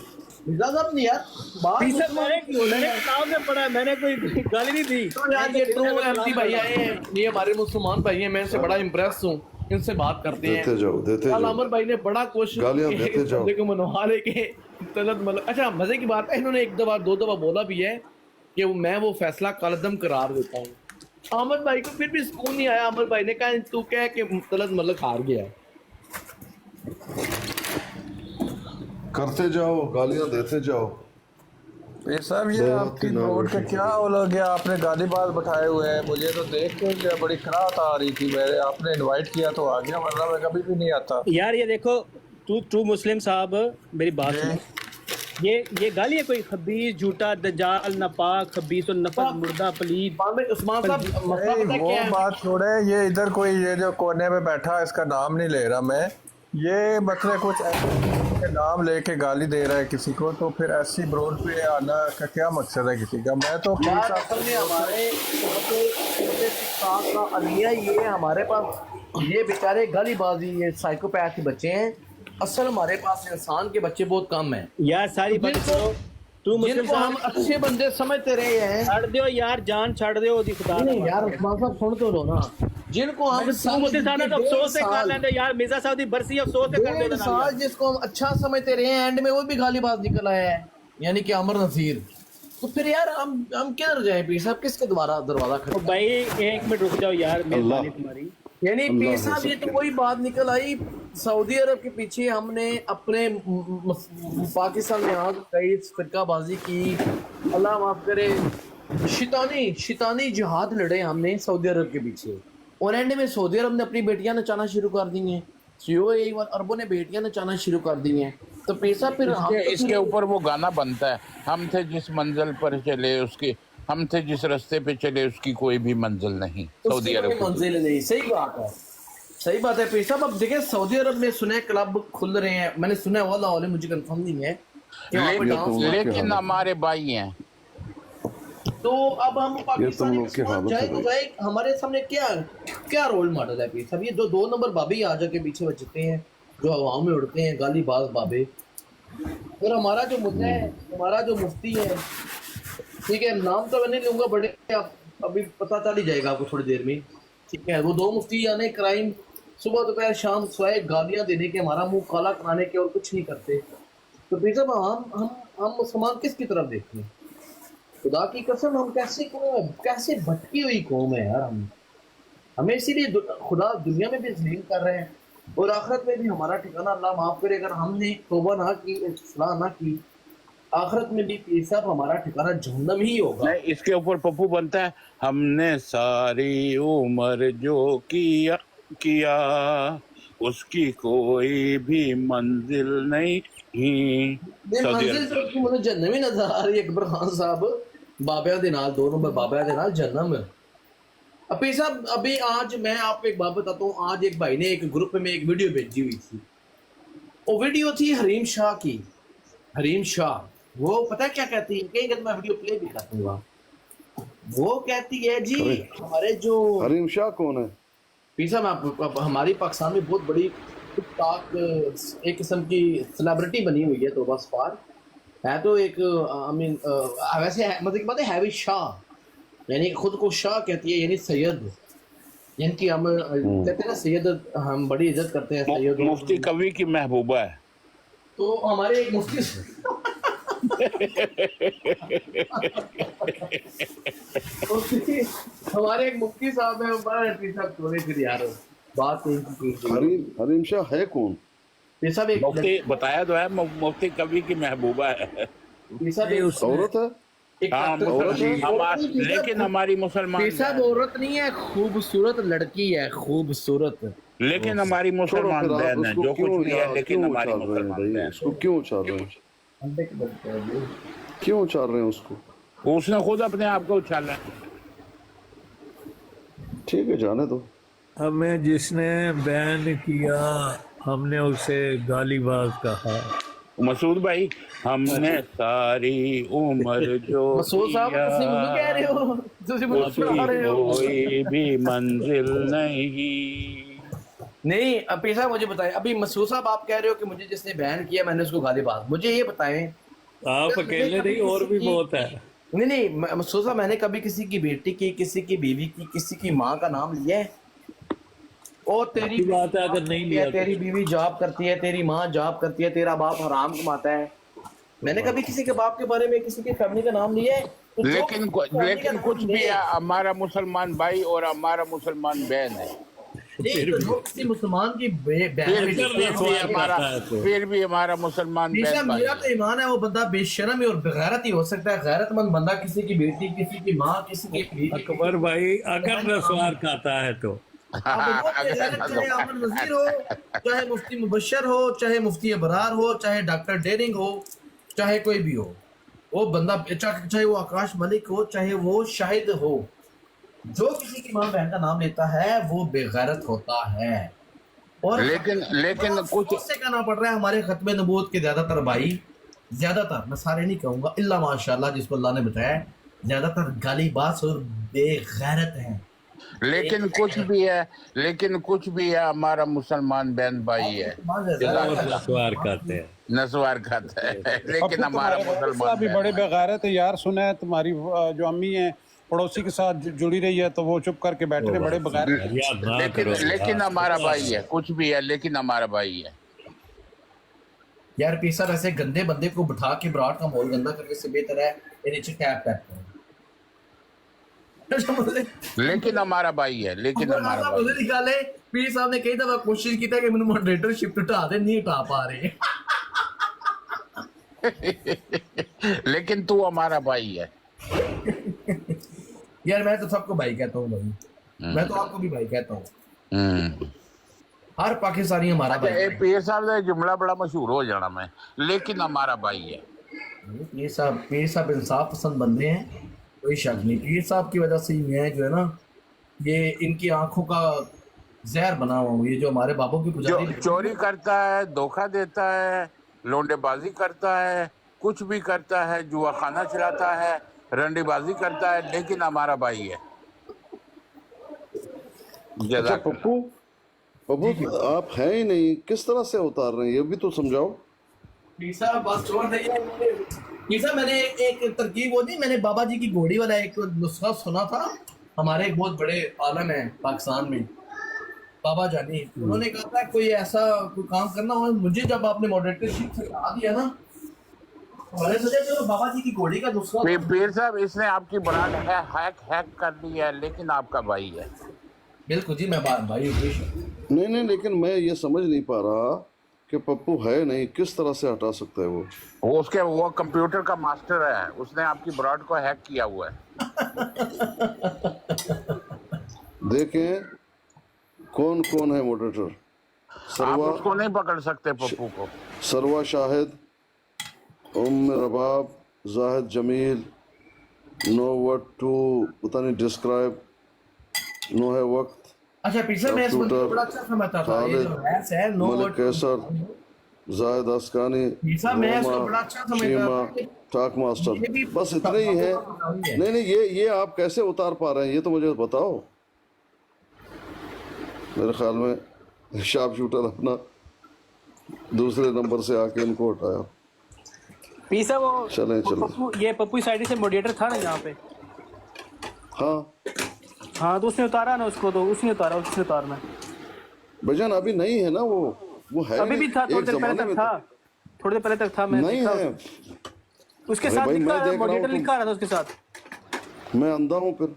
मिर्जा साहब नहीं यार, बात मैंने किताब में पढ़ा है, मैंने कोई गाली नहीं दी। तो यार ये ट्रू एमसी भाई आए हैं, ये हमारे मुसलमान भाई हैं, मैं इनसे बड़ा इम्प्रेस हूँ, इनसे बात करते हैं। देते जाओ, देते कल जाओ। अमर भाई ने बड़ा कोशिश गालियां की देते इस जाओ। बंदे को मनवा लेके तलत मतलब। अच्छा मजे की बात है, इन्होंने एक दफा दो दफा बोला भी है कि मैं वो फैसला कलदम करार देता हूँ। अहमद भाई को फिर भी सुकून नहीं आया। अहमद भाई ने कहा तू कह के तलत मलक हार गया है। करते जाओ, गालियां देते जाओ। ये सब ये बहुत आपकी ही नाम रोड का रोशन क्या हो लग गया, आपने गाली बात बैठाए हुए हैं, मुझे तो देख के बड़ी खरात आ रही थी। मेरे आपने इनवाइट किया तो आ गया, वरना मैं कभी भी नहीं आता। यार ये देखो, ट्रू मुस्लिम साहब मेरी बात सुनो, ये गाली है कोई? खबीस, झूठा, दज्जाल, नापाक, खबीस और नफस, मुर्दा पलीद। उस्मान साहब मसला पता वो क्या है? बात छोड़े, ये इधर कोई ये जो कोने में बैठा है, इसका नाम नहीं ले रहा मैं, ये मतलब कुछ ऐसे नाम लेके गाली दे रहा है किसी को, तो फिर ऐसी ब्रोड पे आना का क्या मकसद है किसी का? मैं तो यार असल में हमारे का अलमिया ये है, हमारे पास ये बेचारे गालीबाजी, ये साइकोपैथ बच्चे हैं। असल हमारे पास इंसान के बच्चे बहुत कम हैं यार। सारी बातें छोड़ो, तू मुस्लिम जिनको हम अच्छे बंदे समझते रहे हैं। छड़ दो यार, जान छड़ दो दी खुदा। नहीं यार उस्मान साहब सुन तो लो ना, जिनको हम मुस्लिम साहब ने तो अफसोस से कर लेंगे यार, मिर्जा साहब की बरसी अफसोस से कर देना साल जिसको हम अच्छा समझते रहे हैं, एंड में वो भी गालीबाज निकल आया है, यानी कि अमर नसीर। तो फिर यार हम किधर जाए पीर साहब, किसके द्वारा दरवाजा खड़ा? भाई एक मिनट रुक जाओ यार, मेहरबानी तुम्हारी। यानी पीर साहब ये तो वही बात निकल आई, सऊदी अरब के पीछे हमने अपने पाकिस्तान में आग कई फिरकाबाजी की, अल्लाह माफ करे, शैतानी जिहाद लड़े हमने सऊदी अरब के पीछे, और एंड में सऊदी अरब ने अपनी बेटियां नचाना शुरू कर दी हैं, अरबों ने बेटियां नचाना शुरू कर दी हैं। तो पैसा फिर इसके ऊपर वो गाना बनता है, हम थे जिस मंजिल पर चले उसकी, हम थे जिस रास्ते पे चले उसकी कोई भी मंजिल नहीं। सऊदी अरब की मंजिल नहीं, सही बात है, सही बात है पीर साहब। अब देखिए सऊदी अरब में सुने क्लब खुल रहे हैं, मैंने सुना है, वाला वाले मुझे कंफर्म नहीं है कि वहाँ पर डांस, लेकिन हमारे भाई हैं। तो अब हम पाकिस्तानी मुसलमान जाए तो जाए, हमारे सामने क्या रोल मॉडल है पीर साहब? ये जो 2 नंबर बाबे आ जाके पीछे बचते हैं, जो हवाओं में उड़ते हैं, गालीबाज बाबे। और हमारा जो मुद्दा है, हमारा जो मुफ्ती है, ठीक है, नाम तो मैं नहीं लूंगा, बड़े आप अभी पता चल ही जाएगा आपको थोड़ी देर में, ठीक है। वो 2 मुफ्ती यानी क्राइम सुबह दोपहर शाम स्वाए गालियां देने के, हमारा मुंह काला कराने के, और कुछ नहीं करते। तो पीर साहब हम मुसलमान किसकी तरफ देखते हैं? खुदा की कसम हम कैसे भटकी हुई कौम है यार। हमें इसीलिए खुदा दुनिया में भी जलील कर रहे हैं, और आखिरत में भी हमारा ठिकाना अल्लाह माफ करे, अगर हमने तौबा ना की, इस्लाह ना की, आखिरत में भी पीर साहब हमारा ठिकाना जहन्नम ही होगा। नहीं, इसके ऊपर पप्पू बनता है, हमने सारी उम्र जो किया उसकी कोई भी मंजिल नहीं। मंजिल तो मुझे जहन्नम ही नजर आ रही है अकबर खान साहब, बाबिया दे नाल 2 नंबर बाबिया दे नाल जहन्नम है। पीर साहब अभी आज मैं आपको एक बात बताता हूँ, आज एक भाई ने एक ग्रुप में एक वीडियो भेजी हुई थी, वो वीडियो थी हरीम शाह की। हरीम शाह वो पता है क्या कहती है, कहीं मैं वीडियो प्ले भी कर दूंगा। वो कहती है जी हमारे जो हरीम शाह कौन है? पीर साहब हमारी पाकिस्तान में बहुत बड़ी एक किस्म की सेलिब्रिटी बनी हुई है, तो बस पार है, तो एक वैसे मतलब की बात है, हैवी शाह, यानी खुद को शाह कहती है, यानी सैयद, यानी कि हम कहते हैं ना सैयद, हम बड़ी इज्जत करते हैं सैयद। मुफ्ती कवि की महबूबा है। तो हमारे एक मुफ्ती हमारे एक मुफ्ती साहब है, हमारा पीर साहब थोड़े फिर यार बात हरीम शाह है कौन? पीर साहब एक मुफ्ती बताया तो है, मुफ्ती कवि की महबूबा है। पीर साहब औरत है? हाँ, लेकिन हमारी मुसलमान पीर साहब औरत नहीं है, खूबसूरत लड़की है, खूबसूरत, लेकिन हमारी मुसलमान बहन है, जो कुछ भी है, लेकिन हमारी मुसलमान बहन है। उसको क्यों उछाल रहे हैं? क्यों उछाल रहे हैं उसको? उसने खुद अपने आप को उछाला है। ठीक है, जाने दो। हमें जिसने बैन किया हमने उसे गालीबाज कहा। मसूद भाई, हमने सारी उम्र जो मसूद साहब ਤੁਸੀਂ ਮੈਨੂੰ ਕਹਿ ਰਹੇ ਹੋ, ਤੁਸੀਂ ਮੈਨੂੰ ਸੁਣਾ ਰਹੇ हो। कोई भी मंजिल नहीं। नहीं पीर साहब मुझे बताएं, अभी मसूद साहब आप कह रहे हो कि मुझे जिसने बैन किया मैंने उसको गालीबाज, मुझे ये बताएं आप अकेले नहीं और भी बहुत है। नहीं मसूद साहब, मैंने कभी किसी की बेटी की, किसी की बीवी की, किसी की माँ का नाम लिया है? और तेरी बात है, अगर नहीं लिया तेरी बीवी जॉब करती है, तेरी माँ जॉब करती है, तेरा बाप हराम कमाता है, मैंने कभी किसी के बाप के बारे में किसी की फैमिली का नाम लिया है? लेकिन कुछ भी है, हमारा मुसलमान भाई और हमारा मुसलमान बहन है। किसी मुसलमान की फिर भी हमारा मुसलमान बहन भाई। मेरा तो ईमान है वो बंदा बेशरम है और बेगैरत ही हो सकता है। गैरतमंद बंदा किसी की बेटी, किसी की माँ, किसी की अकबर भाई अगर रसवार खाता है तो चाहे अमन वजीर हो, चाहे मुफ्ती मुबशर हो, चाहे मुफ्ती अबरार हो, चाहे डॉक्टर डेरिंग हो, चाहे कोई भी हो, वो बंदा चाहे वो आकाश मलिक हो, चाहे वो शाहिद हो, जो किसी की माँ बहन का नाम लेता है वो बेगैरत होता है। और लेकिन कुछ से कहना पड़ रहा है हमारे खत्मे नबूवत के ज्यादातर भाई, ज्यादातर, मैं सारे नहीं कहूंगा, इल्ला माशाल्लाह जिसको अल्लाह ने बताया, ज्यादातर गालीबाज और बेगैरत हैं। लेकिन कुछ भी है हमारा मुसलमान बहन भाई है। नस्वार खाते हैं, नस्वार खाता है, लेकिन हमारा मुसलमान भी बड़े बेगैरत है यार। सुना है तुम्हारी जो अम्मी है पड़ोसी के साथ जुड़ी रही है तो वो चुप करके बैठे रहे, बड़े बेगैरत। लेकिन हमारा भाई है, कुछ भी है लेकिन हमारा भाई है। यार पीर साहब ऐसे गंदे बंदे को बिठा के बरात का माहौल गंदा करने से बेहतर है ये नीचे टैप करो। लेकिन हमारा भाई है, लेकिन हमारा भाई निकाले। पीर साहब ने कई दफा कोशिश की कि मैंने मॉडरेटरशिप हटा दे, नहीं हटा पा रहे। लेकिन तू हमारा भाई है। यार मैं तो सबको भाई कहता हूँ भाई, मैं तो आपको भी भाई कहता हूँ। हर पाकिस्तानी हमारा भाई है। पीर साहब का जुमला बड़ा मशहूर हो जाना मैं, लेकिन हमारा भाई है। पीर साहब इंसाफ पसंद बंदे हैं, कोई शक नहीं। पीर साहब की वजह से ही मैं जो है ना, ये इनकी आंखों का जहर बना हुआ हूँ। ये जो हमारे बाबू की पुजारी चोरी करता है, धोखा देता है, लोंडेबाजी करता है, कुछ भी करता है, जुआ खाना चलाता है, रंडीबाजी करता है, लेकिन हमारा भाई है। अच्छा पप्पू आप हैं ही नहीं, किस तरह से उतार रहे हैं ये भी तो समझाओ। बस छोड़ दीजिए। मैंने एक तरकीब होती, मैंने बाबा जी की घोड़ी वाला एक नुस्खा सुना था। हमारे एक बहुत बड़े आलम है पाकिस्तान में, बाबा जानी, उन्होंने कहा था कोई ऐसा कोई काम करना हो। मुझे जब आपने मॉडरेटरशिप से कहा दिया ना, मैंने सोचा चलो बाबा जी की घोड़ी का नुस्खा। पीर साहब इसने आपकी ब्रांड हैक कर दी है, लेकिन आपका भाई है। बिल्कुल जी, मैं भाई नहीं, लेकिन मैं ये समझ नहीं पा रहा कि पप्पू है नहीं, किस तरह से हटा सकता है वो कंप्यूटर का मास्टर है, उसने आपकी ब्रांड को हैक किया हुआ है। देखें कौन कौन है मॉडरेटर। आप उसको नहीं पकड़ सकते पप्पू को। Sarwa Shahid, Rabab, Zahid Jameel, know what to पता नहीं डिस्क्राइब, नो है वक्त। अच्छा पीछे मैं इसको बड़ा अच्छा समझता था, ये जो है नो मलिक कैसर, जाहिद अस्कानी, मैं इसको बड़ा अच्छा समझता था, टाक मास्टर, बस इतने ही हैं। नहीं ये आप कैसे उतार पा रहे हैं ये तो मुझे बताओ। मेरे ख्याल में शार्प शूटर अपना दूसरे नंबर से आके इनको हटाया। पीसा वो चलें ये पप्पू साइड से मॉडरेटर था ना यहाँ पे। हाँ तो उसने उतारा ना उसको, तो उसने उतारना भजन अभी नहीं है ना, वो है अभी भी था, थोड़ी देर पहले तक था, मैं नहीं है। उसके साथ भाई, लिखा मैं है, देख रहा हूँ मॉडरेटर तुम- लिखा रहा था उसके साथ। मैं अंधा हूँ फिर?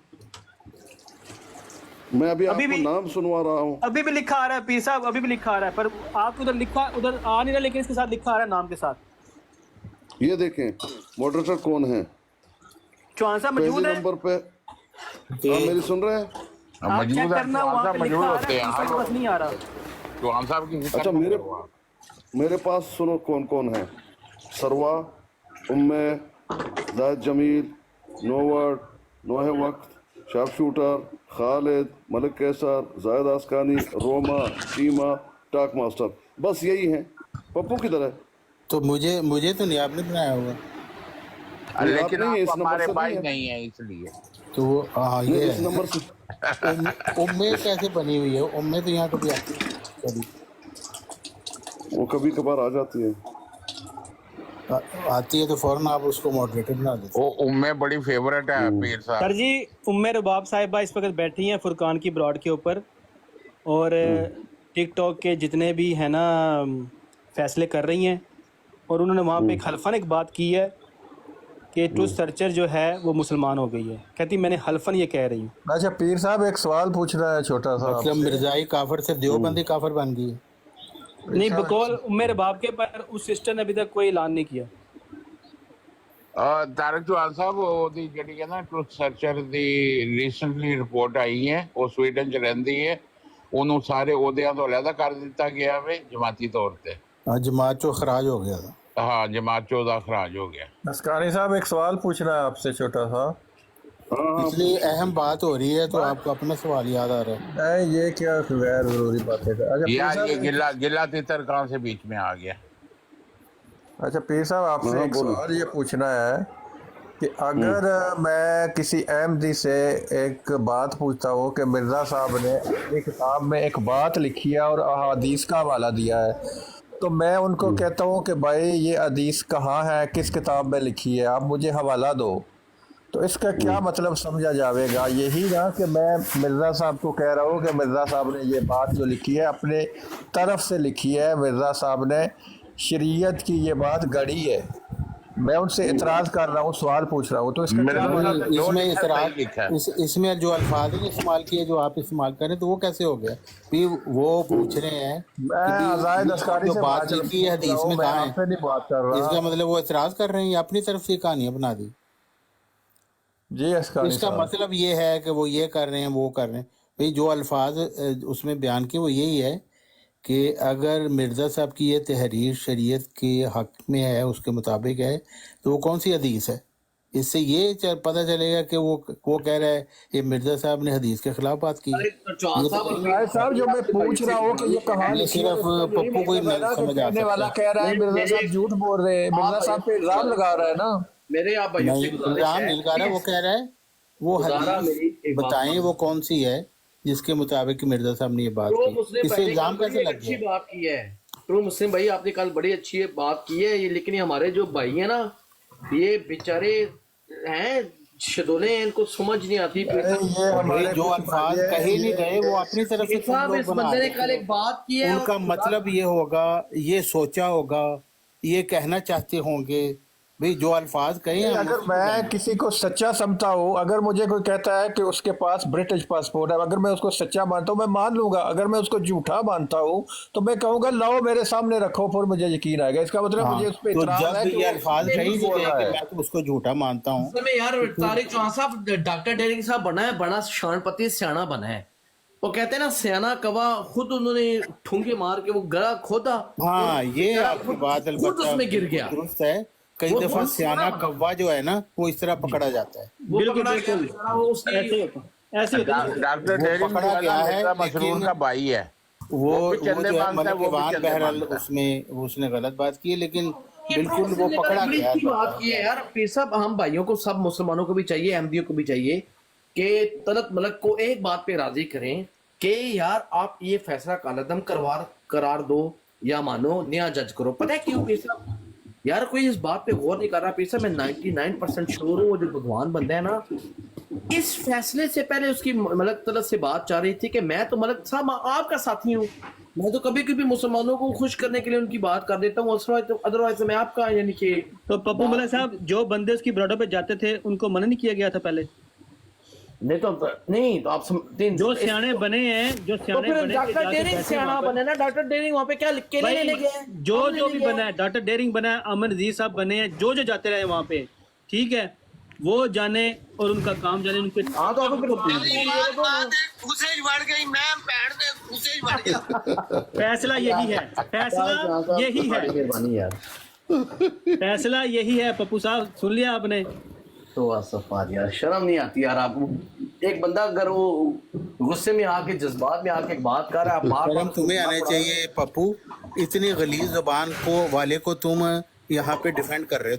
मैं अभी आपको नाम सुनवा रहा हूँ। अभी भी लिखा आ रहा है पीर साहब, अभी भी लिखा आ रहा है, पर आप उधर लिखा उधर आ नहीं रहा, लेकिन इसके साथ लिखा आ रहा है नाम के साथ। ये देखें मॉडरेटर कौन है, चौहान साहब मौजूद पहले है, नंबर पे। हाँ, मेरी सुन रहे हैं? आप चेक करना, वहाँ पे लिखा आ रहा है, पीर साहब बस नहीं आ रहा। चौहान साहब की अच्छा, मेरे पास सुनो कौन कौन है। सरवा, उम्मे, जायद जमील, नोवर्ड, नोहे वक्त, शार्प शूटर, खालिद, मलिक कैसर, जायद आसकानी, रोमा, टीमा, टाक मास्टर, बस यही है। पप्पू किधर है? तो मुझे तो नहीं आपने बनाया होगा। लेकिन नहीं है, इस आप नंबर हमारे से भाई नहीं है। नहीं है इसलिए। तो हाँ नहीं, ये इस नंबर से उम्मे कैसे बनी हुई है? उम्मे तो यहाँ कभी आती है, कभी वो कभी कभार आ जाती है। आती है तो फौरन आप उसको मॉडरेटर बना देते। वो उम्मे बड़ी फेवरेट है पीर सर साहब। जी, उम्मे रुबाब साहिबा इस वक्त बैठी हैं फुरकान की ब्रॉड के ऊपर, और टिक टॉक के जितने भी हैं ना फैसले कर रही हैं, और उन्होंने वहाँ पे एक हल्फन एक बात की है कि ट्रूथ सर्चर जो है वो मुसलमान हो गई है। कहती मैंने हल्फन ये कह रही हूँ। अच्छा पीर साहब एक सवाल पूछ रहा है छोटा सा मतलब आपसे। मिर्जाई काफर से देवबंदी काफर बन गई है। नहीं, बकौल उम्मे रुबाब के, पर उस सिस्टर ने अभी तक कोई ऐलान नहीं किया। तारक चौहान साहब ਉਹਦੀ ਜਿਹੜੀ ਹੈ ਨਾ ਟਰੁਥ ਸਰਚਰ ਦੀ ਰੀਸੈਂਟਲੀ ਰਿਪੋਰਟ ਆਈ ਹੈ, ਉਹ ਸਵੀਡਨ 'ਚ ਰਹਿੰਦੀ ਹੈ, ਉਹਨੂੰ ਸਾਰੇ ਅਹੁਦਿਆਂ ਤੋਂ ਅਲੱਗਾ ਕਰ ਦਿੱਤਾ ਗਿਆ ਵੇ ਜਮਾਤੀ ਤੌਰ ਤੇ। जमात चो खराज हो गया था। हाँ, जमात चो ਦਾ खराज हो गया। अस्कानी साहब एक सवाल पूछना है आपसे छोटा सा। इसलिए अहम बात हो रही है तो आपको अपना सवाल याद आ रहा है। ये क्या गैर जरूरी बातें कर। अच्छा पीर यार साहब ये गिला तितर कहाँ से बीच में आ गया? अच्छा पीर साहब आपसे एक सवाल ये पूछना है कि अगर मैं किसी अहमदी से एक बात पूछता हूँ कि मिर्ज़ा साहब ने अपनी किताब में एक बात लिखी है और अहादीस का हवाला दिया है, तो मैं उनको कहता हूँ कि भाई ये हदीस कहाँ है, किस किताब में लिखी है, आप मुझे हवाला दो, तो इसका क्या मतलब समझा जाएगा? यही ना कि मैं मिर्ज़ा साहब को कह रहा हूँ कि मिर्ज़ा साहब ने ये बात जो लिखी है अपने तरफ से लिखी है, मिर्ज़ा साहब ने शरीयत की ये बात गढ़ी है, मैं उनसे इतराज़ कर रहा हूँ, सवाल पूछ रहा हूँ, तो इसका क्या मतलब? इसमें इतराज इसमें जो अल्फाज इस्तेमाल किए जो आप इस्तेमाल करें तो वो कैसे हो गया? फिर वो पूछ रहे हैं कि जो बात लिखी है हदीस में कहाँ है, इसका मतलब वो इतराज कर रहे हैं या अपनी तरफ से कहानियाँ बना दी? जी इसका मतलब ये है कि वो ये कर रहे हैं वो कर रहे हैं। भाई जो अल्फाज उसमें बयान किए वो यही है कि अगर मिर्ज़ा साहब की ये तहरीर शरीयत के हक में है, उसके मुताबिक है, तो वो कौन सी हदीस है? इससे ये पता चलेगा कि वो कह रहा है ये मिर्ज़ा साहब ने हदीस के खिलाफ बात की। साहब जो मैं पूछ रहा हूँ कि ये कहाँ ये सिर्फ पप्पू को ही समझ आ वाला सकता कह रहा है मिर्ज़ा साहब झूठ बोल रहे हैं, मिर्ज़ा साहब पे इल्जाम लगा रहा है ना। मेरे आप भाइयों से इल्जाम नहीं लगा रहा, वो कह रहा है वो हदीस बताएं वो कौन सी है जिसके मुताबिक मिर्ज़ा साहब ने ये बात की। इससे इल्जाम कैसे लग अच्छी गया? बात की है ट्रू मुस्लिम भाई, आपने कल बड़ी अच्छी बात की है ये, लेकिन हमारे जो भाई हैं ना ये बेचारे हैं शदोले हैं, इनको समझ नहीं आती। जो अल्फाज कहे नहीं गए वो अपनी तरफ से तुम लोग इस बना बंदे ने रहे कल हो। एक बात की है, उनका मतलब ये होगा, ये सोचा होगा, ये कहना चाहते होंगे भाई जो अल्फाज कहे हैं अगर मैं किसी को सच्चा समझता हूँ, अगर मुझे कोई कहता है कि उसके पास ब्रिटिश पासपोर्ट है, अगर मैं उसको सच्चा मानता हूँ मैं मान लूंगा, अगर मैं उसको झूठा मानता हूँ तो मैं कहूँगा लाओ मेरे सामने रखो, फिर मुझे यकीन आएगा। इसका मतलब मुझे उस पर तो इतराज है जब कि ये वो अल्फाज झूठ कहीं बोल रहा है। मैं तो उसको झूठा मानता हूँ। में यार तारिक चौहान साहब डॉक्टर डेरिंग साहब बना है, बड़ा शानपति सियाना बना है। वो कहते हैं ना सियाना कवा, खुद उन्होंने ठूंगे मार के वो गला खोदा। हाँ ये आपकी बात खुद अलबत्ता उसमें गिर गया। दुरुस्त है। कई दफा सियाना कौवा जो है ना वो इस तरह पकड़ा जाता है। बिल्कुल बिल्कुल ऐसे होता है। डॉक्टर डेरिंग पकड़ा गया है मशरूर का भाई है वो जो है मतलब ईवान बहरहाल उसमें उसने गलत बात की है, लेकिन बिल्कुल वो पकड़ा गया है। बात की है यार पीर साहब, हम भाइयों को सब मुसलमानों को भी चाहिए, अहमदियों को भी चाहिए कि तलत मलक को एक बात पे राजी करें कि यार आप ये फैसला कालदम करार दो या मानो, नया जज करो। पता है क्यों पीर साहब? यार कोई इस बात पे गौर नहीं कर रहा। पीर साहब मैं 99% श्योर हूँ वो जो भगवान बंदा है ना, इस फैसले से पहले उसकी मलक तलत से बात चाह रही थी कि मैं तो मलक साहब आपका साथी हूँ, میں تو کبھی کبھی مسلمانوں کو خوش کرنے کے لیے ان کی بات کر دیتا ہوں, ادروائز میں آپ کا یعنی کہ تو پپو ملک صاحب جو بندے اس کی برادر پہ جاتے تھے ان کو منع نہیں کیا گیا تھا پہلے؟ نہیں تو آپ جو سیانے بنے ہیں, جو سیانے بنے ڈاکٹر ڈیرنگ سیانا بنے نا, ڈاکٹر ڈیرنگ وہاں پہ کیا لکھ کے لینے گیا ہے, جو بھی بنا ہے, ڈاکٹر ڈیرنگ بنا ہے, امن عزیز صاحب بنے ہیں, جو جاتے رہے وہاں پہ, ٹھیک ہے, وہ جانے اور ان کا کام جانے. ان کے ہاں تو فیصلہ یہی ہے, فیصلہ یہی ہے پپو صاحب, سن لیا آپ نے؟ تو آصفات یار شرم نہیں آتی یار آپ کو. ایک بندہ اگر وہ غصے میں آ کے جذبات میں آ کے ایک بات کر رہا ہے, شرم تمہیں آنا چاہیے پپو, اتنی غلیظ زبان کو والے کو تم یہاں پہ ڈیفینڈ کر رہے ہو.